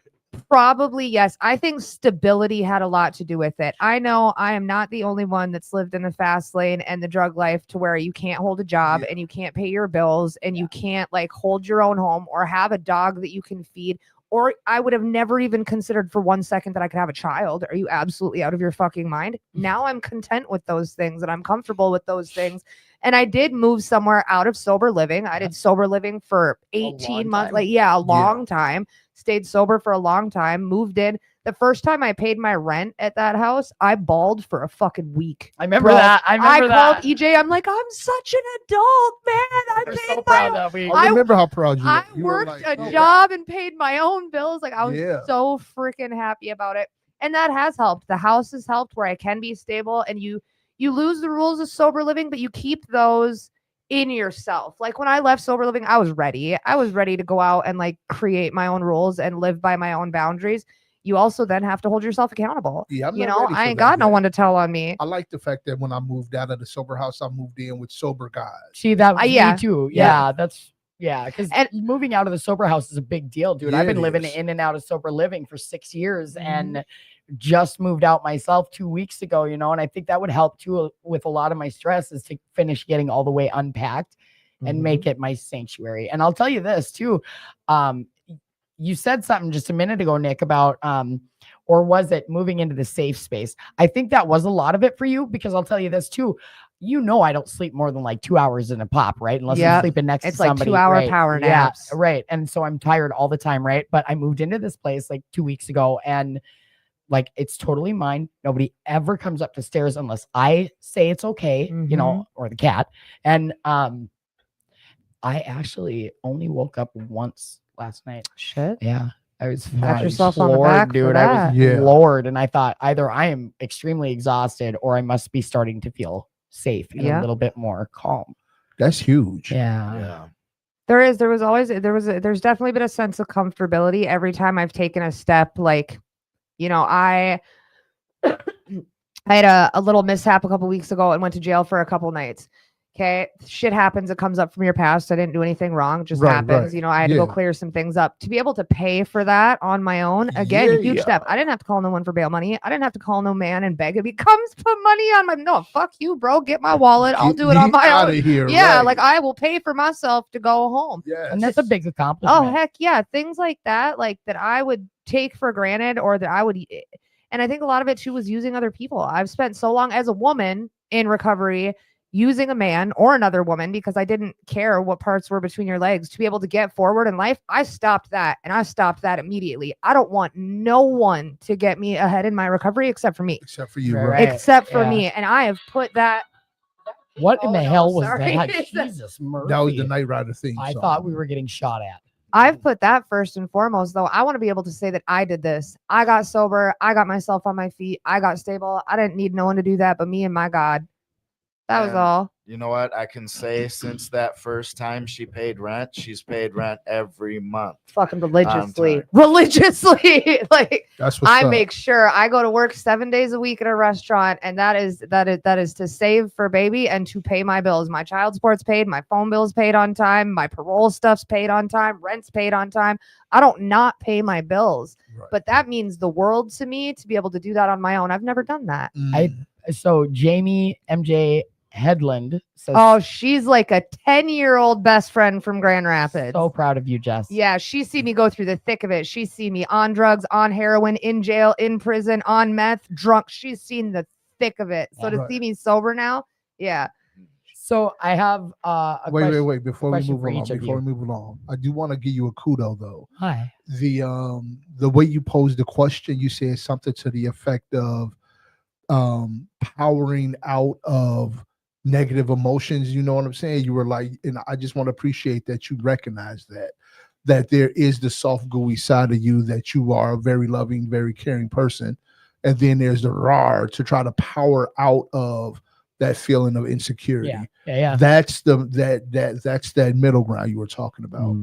probably yes. I think stability had a lot to do with it. I know I am not the only one that's lived in the fast lane and the drug life to where you can't hold a job and you can't pay your bills and you can't like hold your own home or have a dog that you can feed. Or I would have never even considered for 1 second that I could have a child. Are you absolutely out of your fucking mind? Now I'm content with those things and I'm comfortable with those things. And I did move somewhere out of sober living. I did sober living for 18 months. A long time. Stayed sober for a long time. Moved in. The first time I paid my rent at that house, I bawled for a fucking week. I remember Bro, that. I remember called that. EJ. I'm like, I'm such an adult, man. I We're paid so my proud own. that we. I remember how proud you were. I You were worked like, a "Oh, job and paid my own bills. Like I was Yeah. so freaking happy about it. And that has helped. The house has helped where I can be stable, and you lose the rules of sober living, but you keep those in yourself. Like when I left sober living, I was ready. I was ready to go out and like create my own rules and live by my own boundaries. You also then have to hold yourself accountable. Yeah, I'm you not know, ready for I ain't that got no yet. one to tell on me. I like the fact that when I moved out of the sober house, I moved in with sober guys. See, that was yeah. me too. Yeah. Yeah, that's because And- moving out of the sober house is a big deal, dude. Yeah, I've been it living is. in and out of sober living for 6 years Mhm. and just moved out myself 2 weeks ago, you know, and I think that would help too with a lot of my stress is to finish getting all the way unpacked and make it my sanctuary. And I'll tell you this too. You said something just a minute ago, Nick, about or was it moving into the safe space? I think that was a lot of it for you because I'll tell you this too. You know, I don't sleep more than like 2 hours in a pop, right? Unless I'm Yep. sleeping next It's to like somebody. 2-hour right? power naps. Yeah, right. And so I'm tired all the time, right? But I moved into this place like 2 weeks ago and like it's totally mine. Nobody ever comes up the stairs unless I say it's okay, you know, or the cat. And I actually only woke up once last night. Shit. Yeah. I was Pat Nice. yourself on the floored, back, dude. for I that. was Yeah. floored. And I thought either I am extremely exhausted or I must be starting to feel safe and Yeah. a little bit more calm. That's huge. Yeah. Yeah. There's definitely been a sense of comfortability every time I've taken a step. Like, you know, I had a little mishap a couple weeks ago and went to jail for a couple nights. Okay. Shit happens. It comes up from your past. I didn't do anything wrong. It just Right, happens. right. You know, I had to go Yeah. clear some things up to be able to pay for that on my own. Again, huge Yeah. step. I didn't have to call no one for bail money. I didn't have to call no man and beg if he comes put money on my, no, fuck you, bro. Get my wallet. I'll Get do it on me my outta own. here, Yeah. right. Like I will pay for myself to go home. Yes. And that's a big accomplishment. Oh, heck yeah. Things like that I would take for granted or that I would. And I think a lot of it too was using other people. I've spent so long as a woman in recovery using a man or another woman because I didn't care what parts were between your legs to be able to get forward in life. I stopped that and I stopped that immediately. I don't want no one to get me ahead in my recovery except for me. Except for you, Right. right? Except for Yeah. me. And I have put that. What in Oh, the no, hell was sorry. that? Jesus, Murphy. That was the Knight Rider theme I song. thought we were getting shot at. I've put that first and foremost, though. I want to be able to say that I did this. I got sober. I got myself on my feet. I got stable. I didn't need no one to do that but me and my God. That was And all. You know what? I can say since that first time she paid rent, she's paid rent every month. Fucking religiously. time. Religiously. Like That's what's I up. make sure I go to work 7 days a week at a restaurant, and that is to save for baby and to pay my bills. My child support's paid, my phone bill's paid on time, my parole stuff's paid on time, rent's paid on time. I don't not pay my bills. Right. But that means the world to me to be able to do that on my own. I've never done that. So Jamie MJ Headland says, Oh, she's like a 10-year-old best friend from Grand Rapids. so proud of you, Jess. Yeah, she's seen me go through the thick of it. She's seen me on drugs, on heroin, in jail, in prison, on meth, drunk. She's seen the thick of it. So to Right. see me sober now, yeah. So I have a wait. question. Before we question move for along, each of before you. we move along, I do want to give you a kudo though. Hi. The way you posed the question, you said something to the effect of powering out of negative emotions. You know what I'm saying? You were like, and I just want to appreciate that you recognize that there is the soft, gooey side of you, that you are a very loving, very caring person. And then there's the raw to try to power out of that feeling of insecurity. Yeah. That's that's that middle ground you were talking about.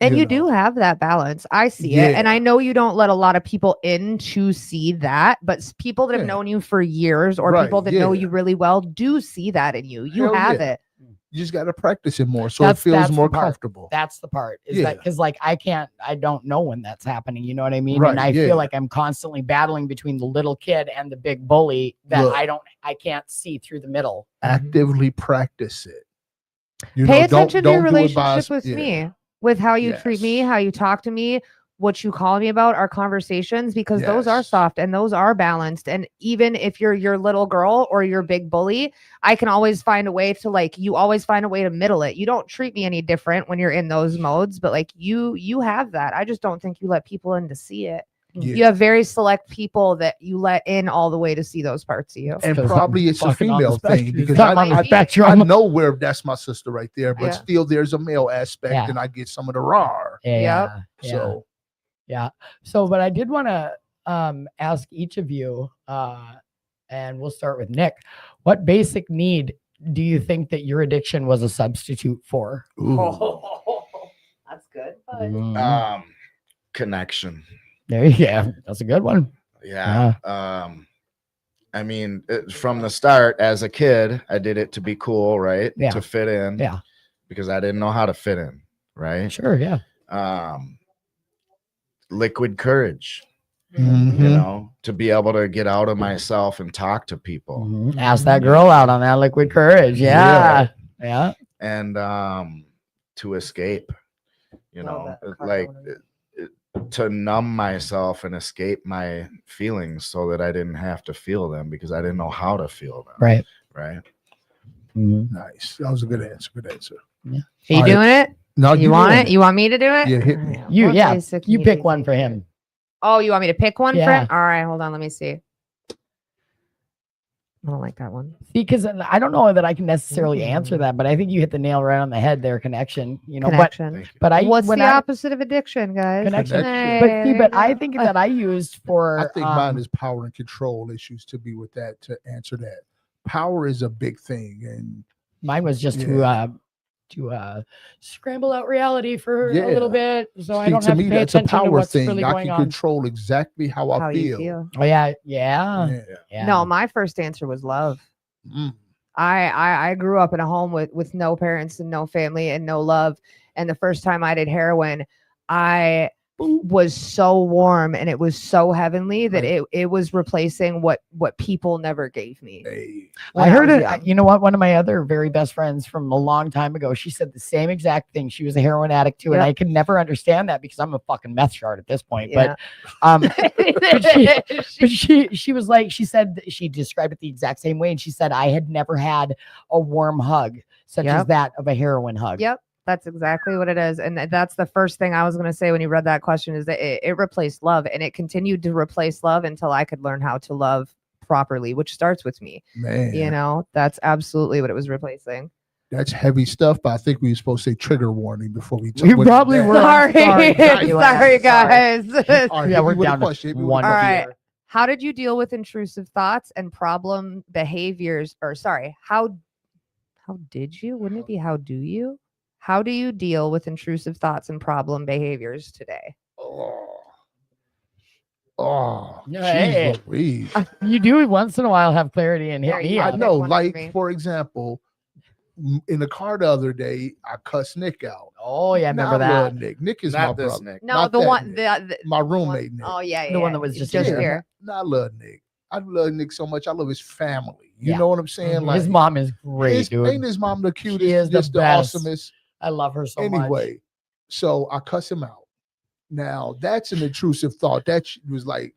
And you know. do have that balance. I see it. And Yeah. I know you don't let a lot of people in to see that, but people that have Yeah. known you for years or Right, people that know yeah. you really well do see that in you. You Hell have yeah. it. You just got to practice it more so That's- it feels that's more the part. comfortable. That's the part is Yeah. that because like I don't know when that's happening. You know what I mean? Right, And I yeah. feel like I'm constantly battling between the little kid and the big bully that Look. I can't see through the middle. Actively practice it. You Pay know, don't- attention to your don't do it by relationship us- with yeah. me, with how you treat me, Yes. how you talk to me, what you call me about, our conversations, because those are Yes. soft and those are balanced. And even if you're your little girl or your big bully, I can always find a way to you always find a way to middle it. You don't treat me any different when you're in those modes, but you have that. I just don't think you let people in to see it. Yeah. You have very select people that you let in all the way to see those parts of you. And Because probably it's a fucking on the female thing spectrum. because I'm on the I spectrum. know where that's my sister right there, but Yeah. still there's a male aspect Yeah. and I get some of the raw. Yeah. So So, but I did want to ask each of you, and we'll start with Nick. What basic need do you think that your addiction was a substitute for? ooh. That's good. Mm. Connection. There you go. That's a good one. Yeah. I mean, from the start as a kid, I did it to be cool, right? Yeah. To fit in. Yeah. Because I didn't know how to fit in, right? Sure. Yeah. Liquid courage, Mhm. you know, to be able to get out of myself and talk to people. Mhm. Ask that girl out on that liquid courage. Yeah. Yeah. And to escape, you know, like to numb myself and escape my feelings so that I didn't have to feel them because I didn't know how to feel them. Right. Right. Mhm. Nice. That was a good answer. Good answer. Are you All right. doing it? No, You want doing it? You want me to do it? Yeah, hit me. You, What yeah. basic You need pick do one think for that- him. Oh, you want me to pick one for Yeah. him? All right, hold on. Let me see. I don't like that one. Because I don't know that I can necessarily answer Mm. that, but I think you hit the nail right on the head there. Connection. You know, Connection. Thank you. but I What's when the I, opposite of addiction, guys? Connection. Connection. But see, but There I you go. think that I used for. I think mine is power and control issues to be with that to answer that. Power is a big thing, and Mine was just to scramble out reality for a little bit, so I see, don't to have me to pay that's a attention to power what's thing. really I going can on. control exactly how I How you feel. Oh yeah, yeah, Yeah. yeah. No, my first answer was love. Mm. I grew up in a home with no parents and no family and no love. And the first time I did heroin, I was so warm and it was so heavenly that Right. it was replacing what people never gave me. Hey. when I heard was it. young. You know what? One of my other very best friends from a long time ago, she said the same exact thing. She was a heroin addict too, and Yep. I could never understand that because I'm a fucking meth shard at this point. Yeah. But she was like, she said she described it the exact same way, and she said I had never had a warm hug such as Yep. that of a heroin hug. Yep. That's exactly what it is. And that's the first thing I was going to say when you read that question is that it replaced love, and it continued to replace love until I could learn how to love properly, which starts with me. Man, You know, that's absolutely what it was replacing. that's heavy stuff. But I think we were supposed to say trigger warning before we. We probably were. I'm Sorry. sorry. Sorry, guys. All right, Yeah, hit we're me with a down to question. Hit me with a one. All question. right. How did you deal with intrusive thoughts and problem behaviors? Or sorry, how did you? Wouldn't it be how do you? How do you deal with intrusive thoughts and problem behaviors today? Oh, Hey. geez Louise. You do once in a while have clarity and hit There me you I up. go. know, one for like me. for example, in the car the other day, I cussed Nick out. Oh yeah, I remember Now I that. love Nick. Nick is my Not this brother. Nick. No, Not the that one, Nick. the My one- roommate Nick. Oh yeah, The one yeah, that was just just here. here. No, I love Nick. I love Nick so much. I love his family. You Yeah. know what I'm saying? Like His mom is great, dude. Ain't his mom the cutest? is the Just the best. awesomest. I love her so much. Anyway, so I cuss him out. Now that's an intrusive thought. That was like,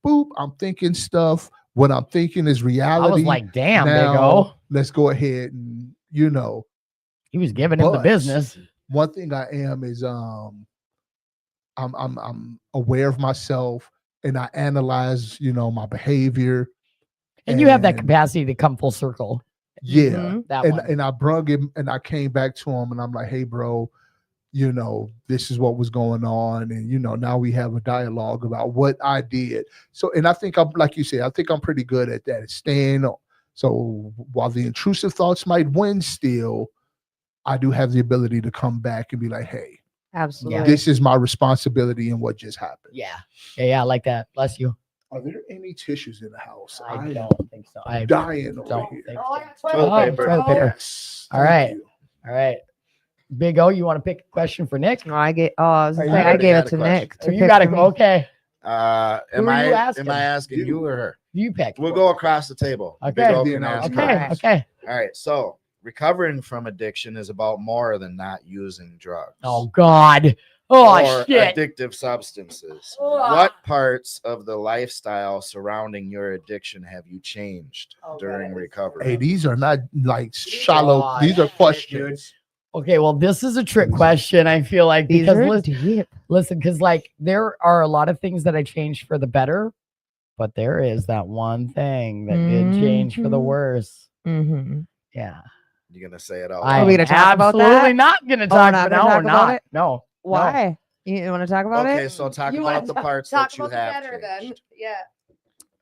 boop. I'm thinking stuff. What I'm thinking is I reality. was like, damn, Big now, O. let's go ahead and He was giving him the But- business. one thing I am is I'm aware of myself and I analyze, my behavior. And you have that capacity to come full circle. Yeah. Mhm. That And one. and I brung him and I came back to him and I'm like, hey bro, this is what was going on. And now we have a dialogue about what I did. So and I think I'm like you said, I think I'm pretty good at that. It's staying on. So while the intrusive thoughts might win still, I do have the ability to come back and be like, hey, Absolutely. this is my responsibility in what just happened. Yeah. Yeah, I like that. Bless you. Are there any tissues in the house? I am don't think so. I dying over don't here. think Oh, I so. got Oh, toilet paper. toilet paper. Yes. All Thank right. you. All right. Big O, you want to pick a question for Nick? No, I gave. Oh, I was Are gonna you say, I already gave had it a to question? Nick. To You pick got to for go. me. Okay. Am are you I asking? asking you or her? You pick. We'll go across the table. Okay. Big O Then can I'll ask do her. Okay. Alright. Okay. All right. So recovering from addiction is about more than not using drugs. Oh, God. Oh, or shit. addictive substances. Ugh. What parts of the lifestyle surrounding your addiction have you changed Oh, during God. recovery? Hey, these are not like shallow. God, These are shit, questions. Okay, well, this is a trick question. I feel like These because are deep. listen, because like there are a lot of things that I changed for the better, but there is that one thing that did change for the Mhm. worse. Mm-hmm. Yeah, You're gonna say it all. I Are we am gonna talk about absolutely that? not gonna Oh, talk. we're not But gonna no, talk we're about not. it? No, Why? You want to talk about Okay, it? so talk You about wanna the talk- parts talk that you about the have better then. changed, Yeah.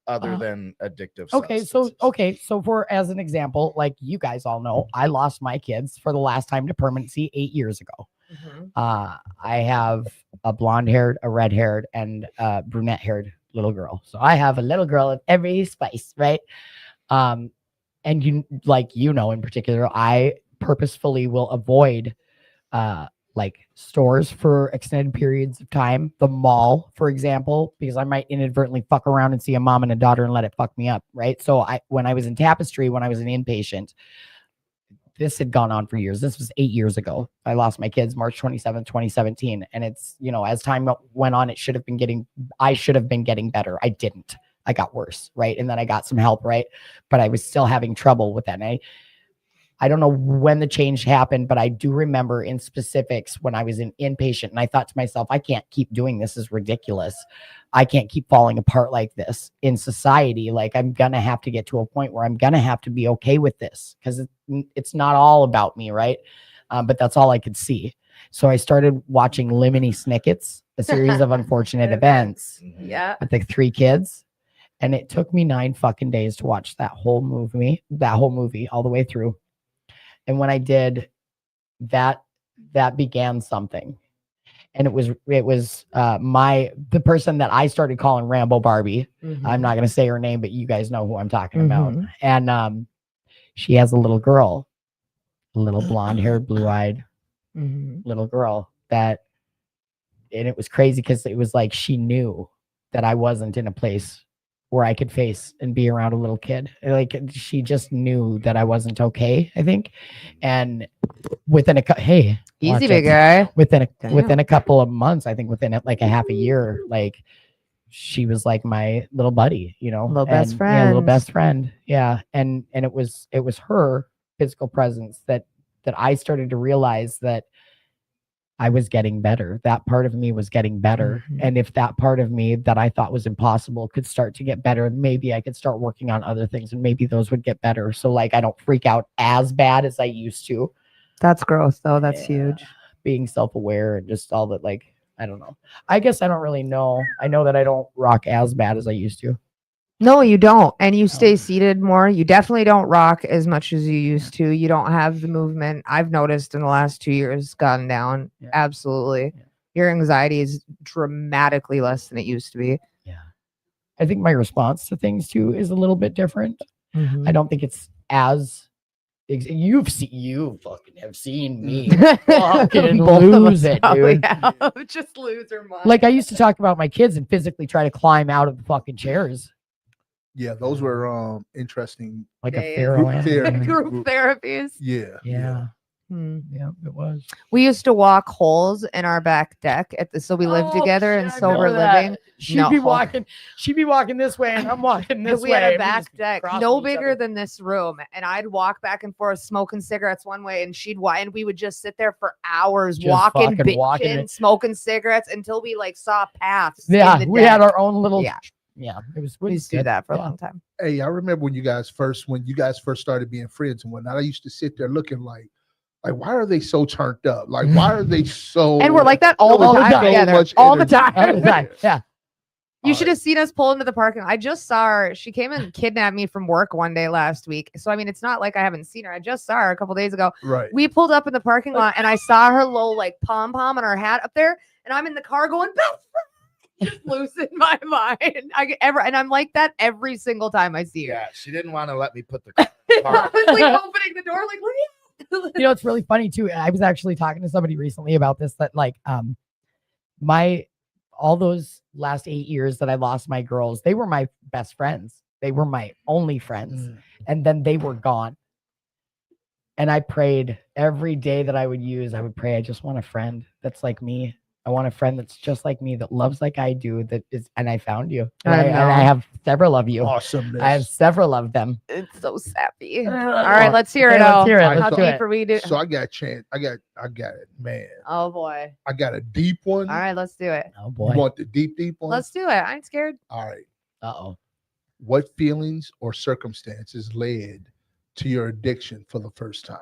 other Uh, than addictive. Okay, so substances. for as an example, like you guys all know, I lost my kids for the last time to permanency 8 years ago. Mhm. I have a blonde-haired, a red-haired, and a brunette-haired little girl. So I have a little girl of every spice, right? And you know, in particular, I purposefully will avoid like stores for extended periods of time, the mall, for example, because I might inadvertently fuck around and see a mom and a daughter and let it fuck me up, right? So when I was in Tapestry, when I was an inpatient, this had gone on for years. This was 8 years ago. I lost my kids March 27th, 2017. And it's, you know, as time went on, I should have been getting better. I didn't. I got worse, right? And then I got some help, right? But I was still having trouble with that. And I don't know when the change happened, but I do remember in specifics when I was in inpatient and I thought to myself, I can't keep doing this. This is ridiculous. I can't keep falling apart like this in society. Like I'm going to have to get to a point where I'm going to have to be okay with this because it's not all about me. Right. But that's all I could see. So I started watching Lemony Snicket's, A Series of Unfortunate Events Yeah. with the 3 kids. And it took me 9 fucking days to watch that whole movie all the way through. And when I did that began something. And it was the person that I started calling Rambo Barbie. Mhm. I'm not going to say her name, but you guys know who I'm talking about. Mhm. And she has a little girl, a little blonde haired, blue eyed Mhm. little girl and it was crazy because it was like she knew that I wasn't in a place where I could face and be around a little kid. Like she just knew that I wasn't okay, I think. And within Easy, watch big it. guy. within Damn. a couple of months, I think within like a half a year, like she was like my little buddy, you know, Little best Yeah, little friend. best friend. Yeah. And it was her physical presence that I started to realize that I was getting better. That part of me was getting better. Mhm. And if that part of me that I thought was impossible could start to get better, maybe I could start working on other things and maybe those would get better. So like I don't freak out as bad as I used to. That's growth, though. That's Yeah. huge. Being self-aware and just all that, like, I don't know. I guess I don't really know. I know that I don't rock as bad as I used to. No, you don't. And you stay seated more. You definitely don't rock as much as you used to. You don't have the movement. I've noticed in the last 2 years gone down. Yeah. Absolutely. Yeah. Your anxiety is dramatically less than it used to be. Yeah. I think my response to things too is a little bit different. Mm-hmm. I don't think it's as you fucking have seen me fucking Both of lose us it, probably dude. have. Just lose our mind. Like I used to talk about my kids and physically try to climb out of the fucking chairs Yeah, those were interesting. like Days. a pharaoh. Group therapy. Group therapies. Yeah. Yeah. Hmm. Yeah, it was. We used to walk holes in our back deck so we lived together in sober living. She'd be walking this way and I'm walking this We way. had a and back just deck crossing no each bigger other. than this room, and I'd walk back and forth smoking cigarettes one way, and she'd and we would just sit there for hours Just walking, fucking walking bitching, it. smoking cigarettes until we like saw paths. Yeah, in the we had deck. our own little. Yeah. It was. We used to do good. that for a Yeah. long time. Hey, I remember when you guys first started being friends and whatnot. I used to sit there looking like, why are they so turned up? Like, why are they so? And we're like that all There the was time so together, much all the energy. time. All the time. Yeah. You should have seen us pull into the parking lot. I just saw her. She came and kidnapped me from work one day last week. So, I mean, it's not like I haven't seen her. I just saw her a couple days ago. Right. We pulled up in the parking lot and I saw her little like pom-pom and her hat up there. And I'm in the car going, just losing my mind. And I'm like that every single time I see her. Yeah, she didn't want to let me put the I car. was like opening the door, like, You know, it's really funny too. I was actually talking to somebody recently about this, that like all those last 8 years that I lost my girls, they were my best friends. They were my only friends. And then they were gone. And I prayed every day that I would pray, I just want a friend that's like me, I want a friend that's just like me, that loves like I do. And I found you. I And I know. have several of you. Awesomeness. I have several of them. It's so sappy. All All right, let's hear it Okay, let's out. hear it. Let's How do deep it. are we doing? So I got a chance. I got it, man. Oh boy. I got a deep one. All right, let's do it. Oh You boy. want the deep one? Let's do it. I ain't scared. All right. Uh-oh. What feelings or circumstances led to your addiction for the first time?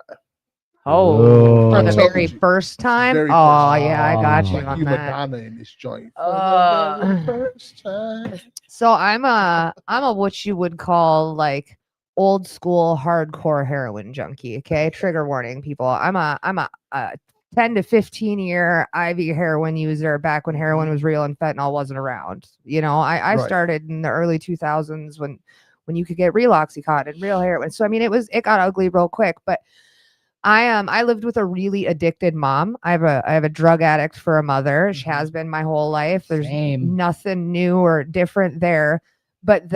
Oh, for I the told very you. first time. Very Oh first yeah, I got you Like on you that. Madonna in this joint. For Uh, the very first time. So I'm a what you would call like old school hardcore heroin junkie. Okay, trigger warning, people. I'm a 10 to 15 year IV heroin user back when heroin was real and fentanyl wasn't around. You know, I Right. started in the early 2000s when you could get real Oxycontin and real heroin. So I mean, it got ugly real quick, but I lived with a really addicted mom. I have a drug addict for a mother. She has been my whole life. There's Same. nothing new or different there. But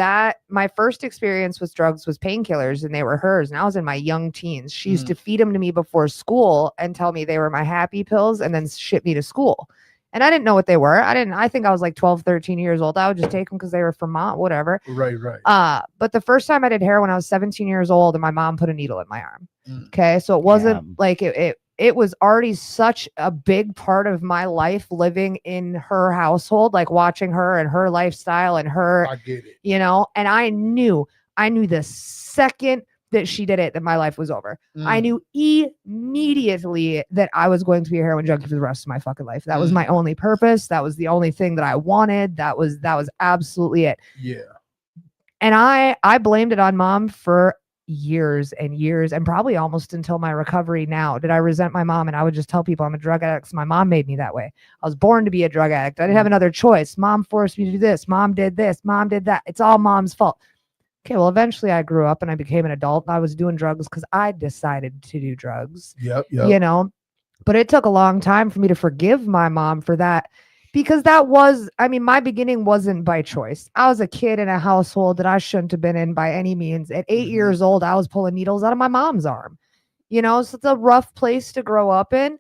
my first experience with drugs was painkillers, and they were hers. And I was in my young teens. She used to feed them to me before school and tell me they were my happy pills and then ship me to school. And I didn't know what they were. I think I was like 12, 13 years old. I would just take them because they were from mom, whatever. Right, right. But the first time I did heroin, I was 17 years old, and my mom put a needle in my arm. Mm. Okay. So it wasn't Damn. like it was already such a big part of my life living in her household, like watching her and her lifestyle and her, I get it. you know, and I knew the second that she did it, that my life was over. I Mm. knew immediately that I was going to be a heroin junkie for the rest of my fucking life. That was my only purpose. That was the only thing that I wanted. That was absolutely it. Yeah. And I blamed it on mom for years and years, and probably almost until my recovery now. Did I resent my mom? And I would just tell people I'm a drug addict 'cause my mom made me that way. I was born to be a drug addict. I didn't have another choice. Mom forced me to do this. Mom did this. Mom did that. It's all mom's fault. Okay, well, eventually I grew up and I became an adult, and I was doing drugs because I decided to do drugs. Yep. You know, but it took a long time for me to forgive my mom for that, because my beginning wasn't by choice. I was a kid in a household that I shouldn't have been in by any means. At 8 years old, I was pulling needles out of my mom's arm, you know, so it's a rough place to grow up in.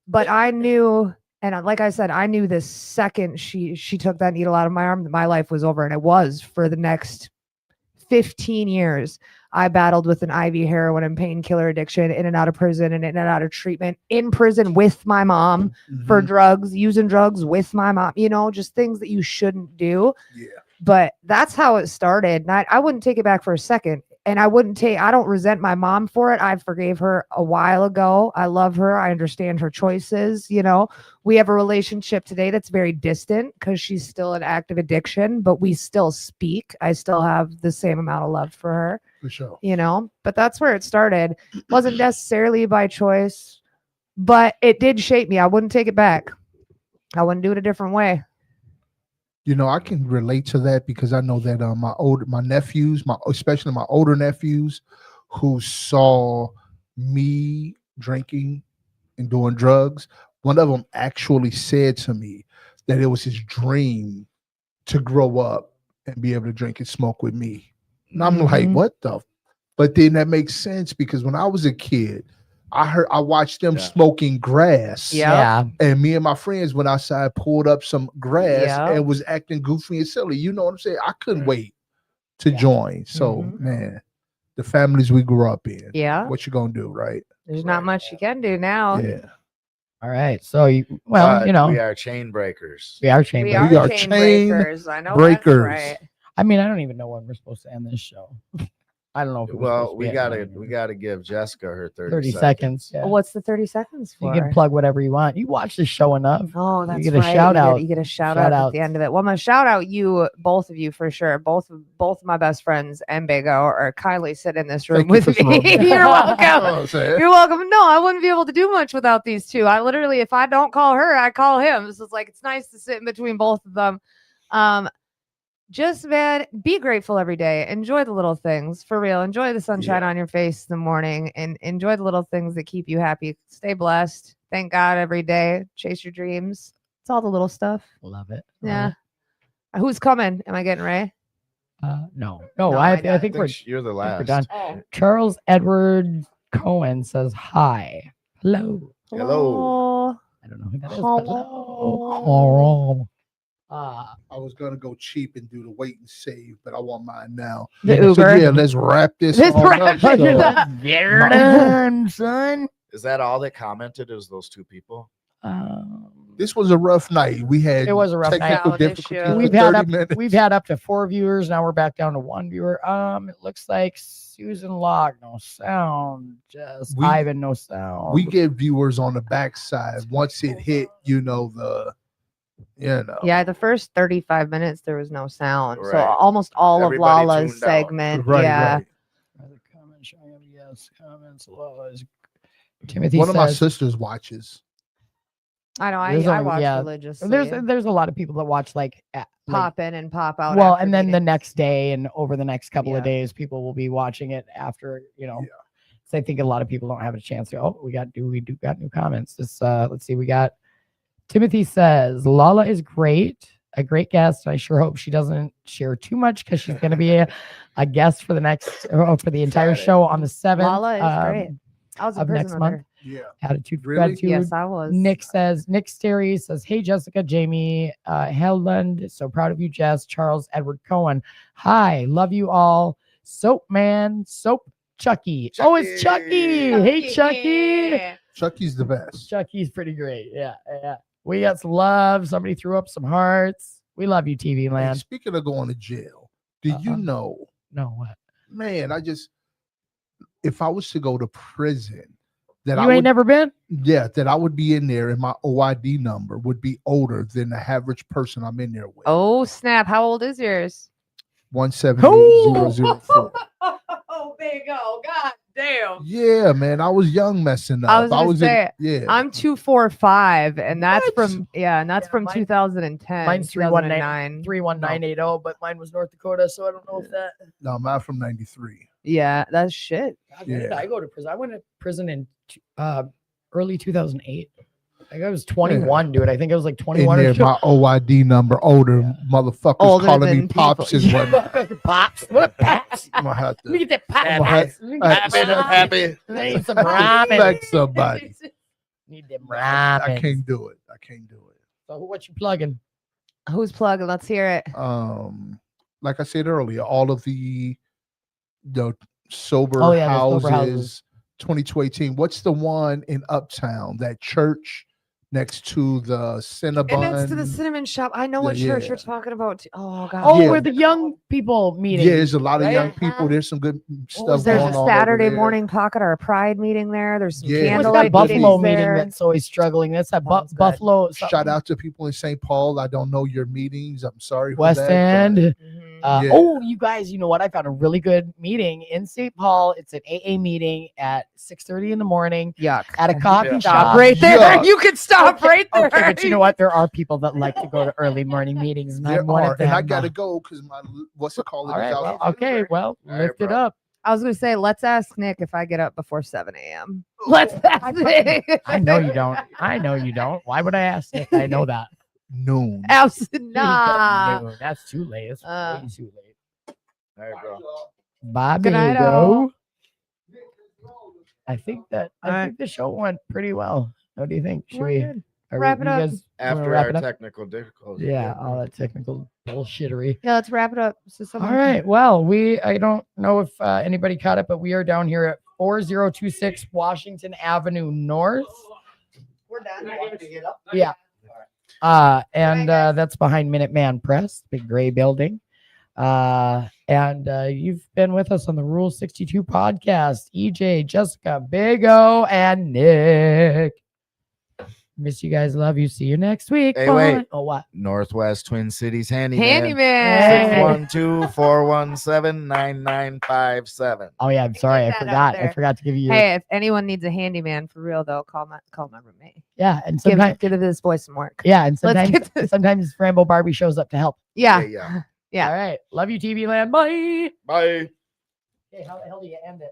But I knew, and like I said, I knew the second she took that needle out of my arm, that my life was over. And it was for the next 15 years. I battled with an IV heroin and painkiller addiction, in and out of prison and in and out of treatment, in prison with my mom for drugs, using drugs with my mom, you know, just things that you shouldn't do. Yeah. But that's how it started. And I wouldn't take it back for a second. And I don't resent my mom for it. I forgave her a while ago. I love her. I understand her choices. You know, we have a relationship today that's very distant because she's still in active addiction, but we still speak. I still have the same amount of love for her, For sure. you know, but that's where it started. Wasn't necessarily by choice, but it did shape me. I wouldn't take it back. I wouldn't do it a different way. You know, I can relate to that because I know that my nephews, especially my older nephews, who saw me drinking and doing drugs, one of them actually said to me that it was his dream to grow up and be able to drink and smoke with me. And I'm like, what the? But then that makes sense because when I was a kid, I watched them smoking grass. Yeah. And me and my friends went outside, pulled up some grass, Yeah. and was acting goofy and silly. You know what I'm saying? I couldn't wait to join. So, man, the families we grew up in. Yeah. What you gonna do, right? There's not much you can do now. Yeah. All right. So you But know, we are chain breakers. we are chain We breakers. are are chain chain breakers. I know breakers. that's right. I mean, I don't even know when we're supposed to end this show. I don't know if it was Well, supposed to be at 9 we gotta give Jessica her 30 30 seconds. Yeah. What's the 30 seconds You for? can plug whatever you want. You watch the show enough. Oh, that's get a right. shout out. You get a shout Shout out at outs. the end of it. Well, I'm gonna shout out you, both of you for sure. Both of my best friends and Big O are kindly sit in this room Thank you for with me. throwing me. You're welcome. You know what I'm saying? You're welcome. No, I wouldn't be able to do much without these two. I literally, if I don't call her, I call him. So it's like it's nice to sit in between both of them. Just man, be grateful every day. Enjoy the little things for real. Enjoy the sunshine on your face in the morning, and enjoy the little things that keep you happy. Stay blessed. Thank God every day. Chase your dreams. It's all the little stuff. Love it. Yeah. Who's coming? Am I getting Ray? No. No, I I think I we're think you're the we're last. done. Oh. Charles Edward Cohen says hi. Hello. Hello. I don't know who that is. but Hello. haram. I was gonna go cheap and do the wait and save, but I want mine now. The So Uber. yeah, let's wrap this Let's on wrap up. So, it up. Get her done, son. Is that all that commented? Is those two people? this was a rough night. We had It was a rough night. technical Sound difficulties issue. for We've had 30 up minutes. we've had up to 4 viewers. Now we're back down to 1 viewer. It looks like Susan Locke, no sound. Just We- Ivan, no sound. we get viewers on the backside once it hit, Yeah, the first 35 minutes there was no sound. So Right. almost all Everybody of Lala's tuned out. segment. Right, yeah. right. Other comments showing up, yes, comments. Laws. Timothy One of my says- sisters watches. I know. There's I only- watch yeah. religiously. There's a lot of people that watch like pop in and pop out. well, after and then the meetings. next day and over the next couple of Yeah. days, people will be watching it after, Yeah. So I think a lot of people don't have a chance to. Oh, we do got new comments. This let's see, we got Timothy says Lala is great, a great guest. I sure hope she doesn't share too much because she's going to be a guest for the entire Friday. show on the 7th. Lala is great. I was in of prison next with month. her. Yeah. Attitude for Really? Gratitude. Yes, I was. Nick Sterry says, hey, Jessica, Jamie, Helland, so proud of you, Jess, Charles, Edward Cohen. Hi, love you all. Soap Man, Soap Chucky. Oh, it's Chucky. Hey, Chucky. Chucky's the best. Chucky's pretty great. Yeah. We got some love. Somebody threw up some hearts. We love you, TV Hey, land. speaking of going to jail, did you Uh-uh. know, No, what? man, if I was to go to prison, that You I ain't would, never been? that I would be in there and my OID number would be older than the average person I'm in there with. Oh, snap. How old is yours? 178004. Oh, there you go. God damn. Yeah, man, I was young messing up. I was gonna say, yeah. I'm 245, and that's What? from Yeah, from mine- 2010. Mine's 319 2009. 31980, but mine was North Dakota, so I don't know if that. No, mine from 93. Yeah, that's shit. God, when did Yeah. I go to prison? I went to prison in early 2008. I think I was 21, dude. I think I was like In 21 there, or so. my OID number older, motherfuckers Older calling me than pops people. and whatnot. Pops. What a pops. I'm gonna have Let me to get that pop. I'm gonna have- Let me I get have that to- pop. Happy. Need some ramen. respect somebody. Need them I ramen. can't do it. I can't do it. So what you plugging? Who's plugging? Let's hear it. Like I said earlier, all of the sober Oh, yeah, the houses, sober houses. 2218. What's the one in Uptown? That church next to the Cinnabon. And it's to the cinnamon shop. I know what Yeah, church yeah. you're talking about. Oh god. Oh, Yeah. where the young people meeting. Yeah, there's a lot of young right? people. There's some good stuff was There's going a on. Saturday over there. morning pocket or a pride meeting there. There's some Yeah. What's candlelight that Buffalo meetings meeting there. that's always struggling? That's that Sounds good. Buffalo. Shout out to people in St. Paul. I don't know your meetings. I'm sorry. for West that, but- End. Mhm. Yeah. Oh, you guys, you know what? I found a really good meeting in St. Paul. It's an AA meeting at 6:30 in the morning Yuck. at a coffee Yeah. shop. Stop right there. Yuck. You could stop Okay, right there. Okay, but you know what? There are people that like to go to early morning meetings, and There I'm one are, of them. and I gotta go because my what's it called? All right. is out Well, for okay. delivery. Well, All right, lift it bro. up. I was gonna say, let's ask Nick if I get up before 7 a.m. Let's ask Nick. I know you don't. I know you don't. Why would I ask if I know that? Noon. Absolutely not. No, that's too late. It's Uh, way too late. All right, bro. Bye, Good night, bro. I think All right. the show went pretty well. What do you think? Should We're we good. are Wrap you it up. guys wanna After wrap our it up? technical difficulties. Yeah, all that technical bullshittery. Yeah, let's wrap it up. So All someone right. Well, I don't know if anybody caught it, but we are down here at 4026 Washington Avenue North. We're done. Yeah. And that's behind Minuteman Press, big gray building. And you've been with us on the Rule 62 podcast. EJ, Jessica, Big O, and Nick. Miss you guys. Love you. See you next week. Hey, Bye. wait. Oh, what? Northwest Twin Cities Handyman. Handyman. Hey. 612-417-9957. Oh, yeah. I'm sorry. I that out forgot. I there. forgot to give you your. Hey, if anyone needs a handyman for real though, call my roommate. Yeah. And Give sometimes. give this boy some work. Yeah. And Let's sometimes, get to- sometimes Rambo Barbie shows up to help. Yeah. Yeah. Yeah. All right. Love you, TV land. Bye. Bye. Hey, how the hell do you end it?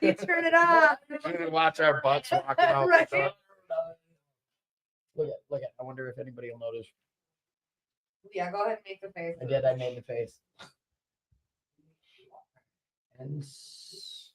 You turn it off. Watch our butts walking out. Right. Look at. I wonder if anybody will notice. Yeah, go ahead and make the face. I did. I made the face. And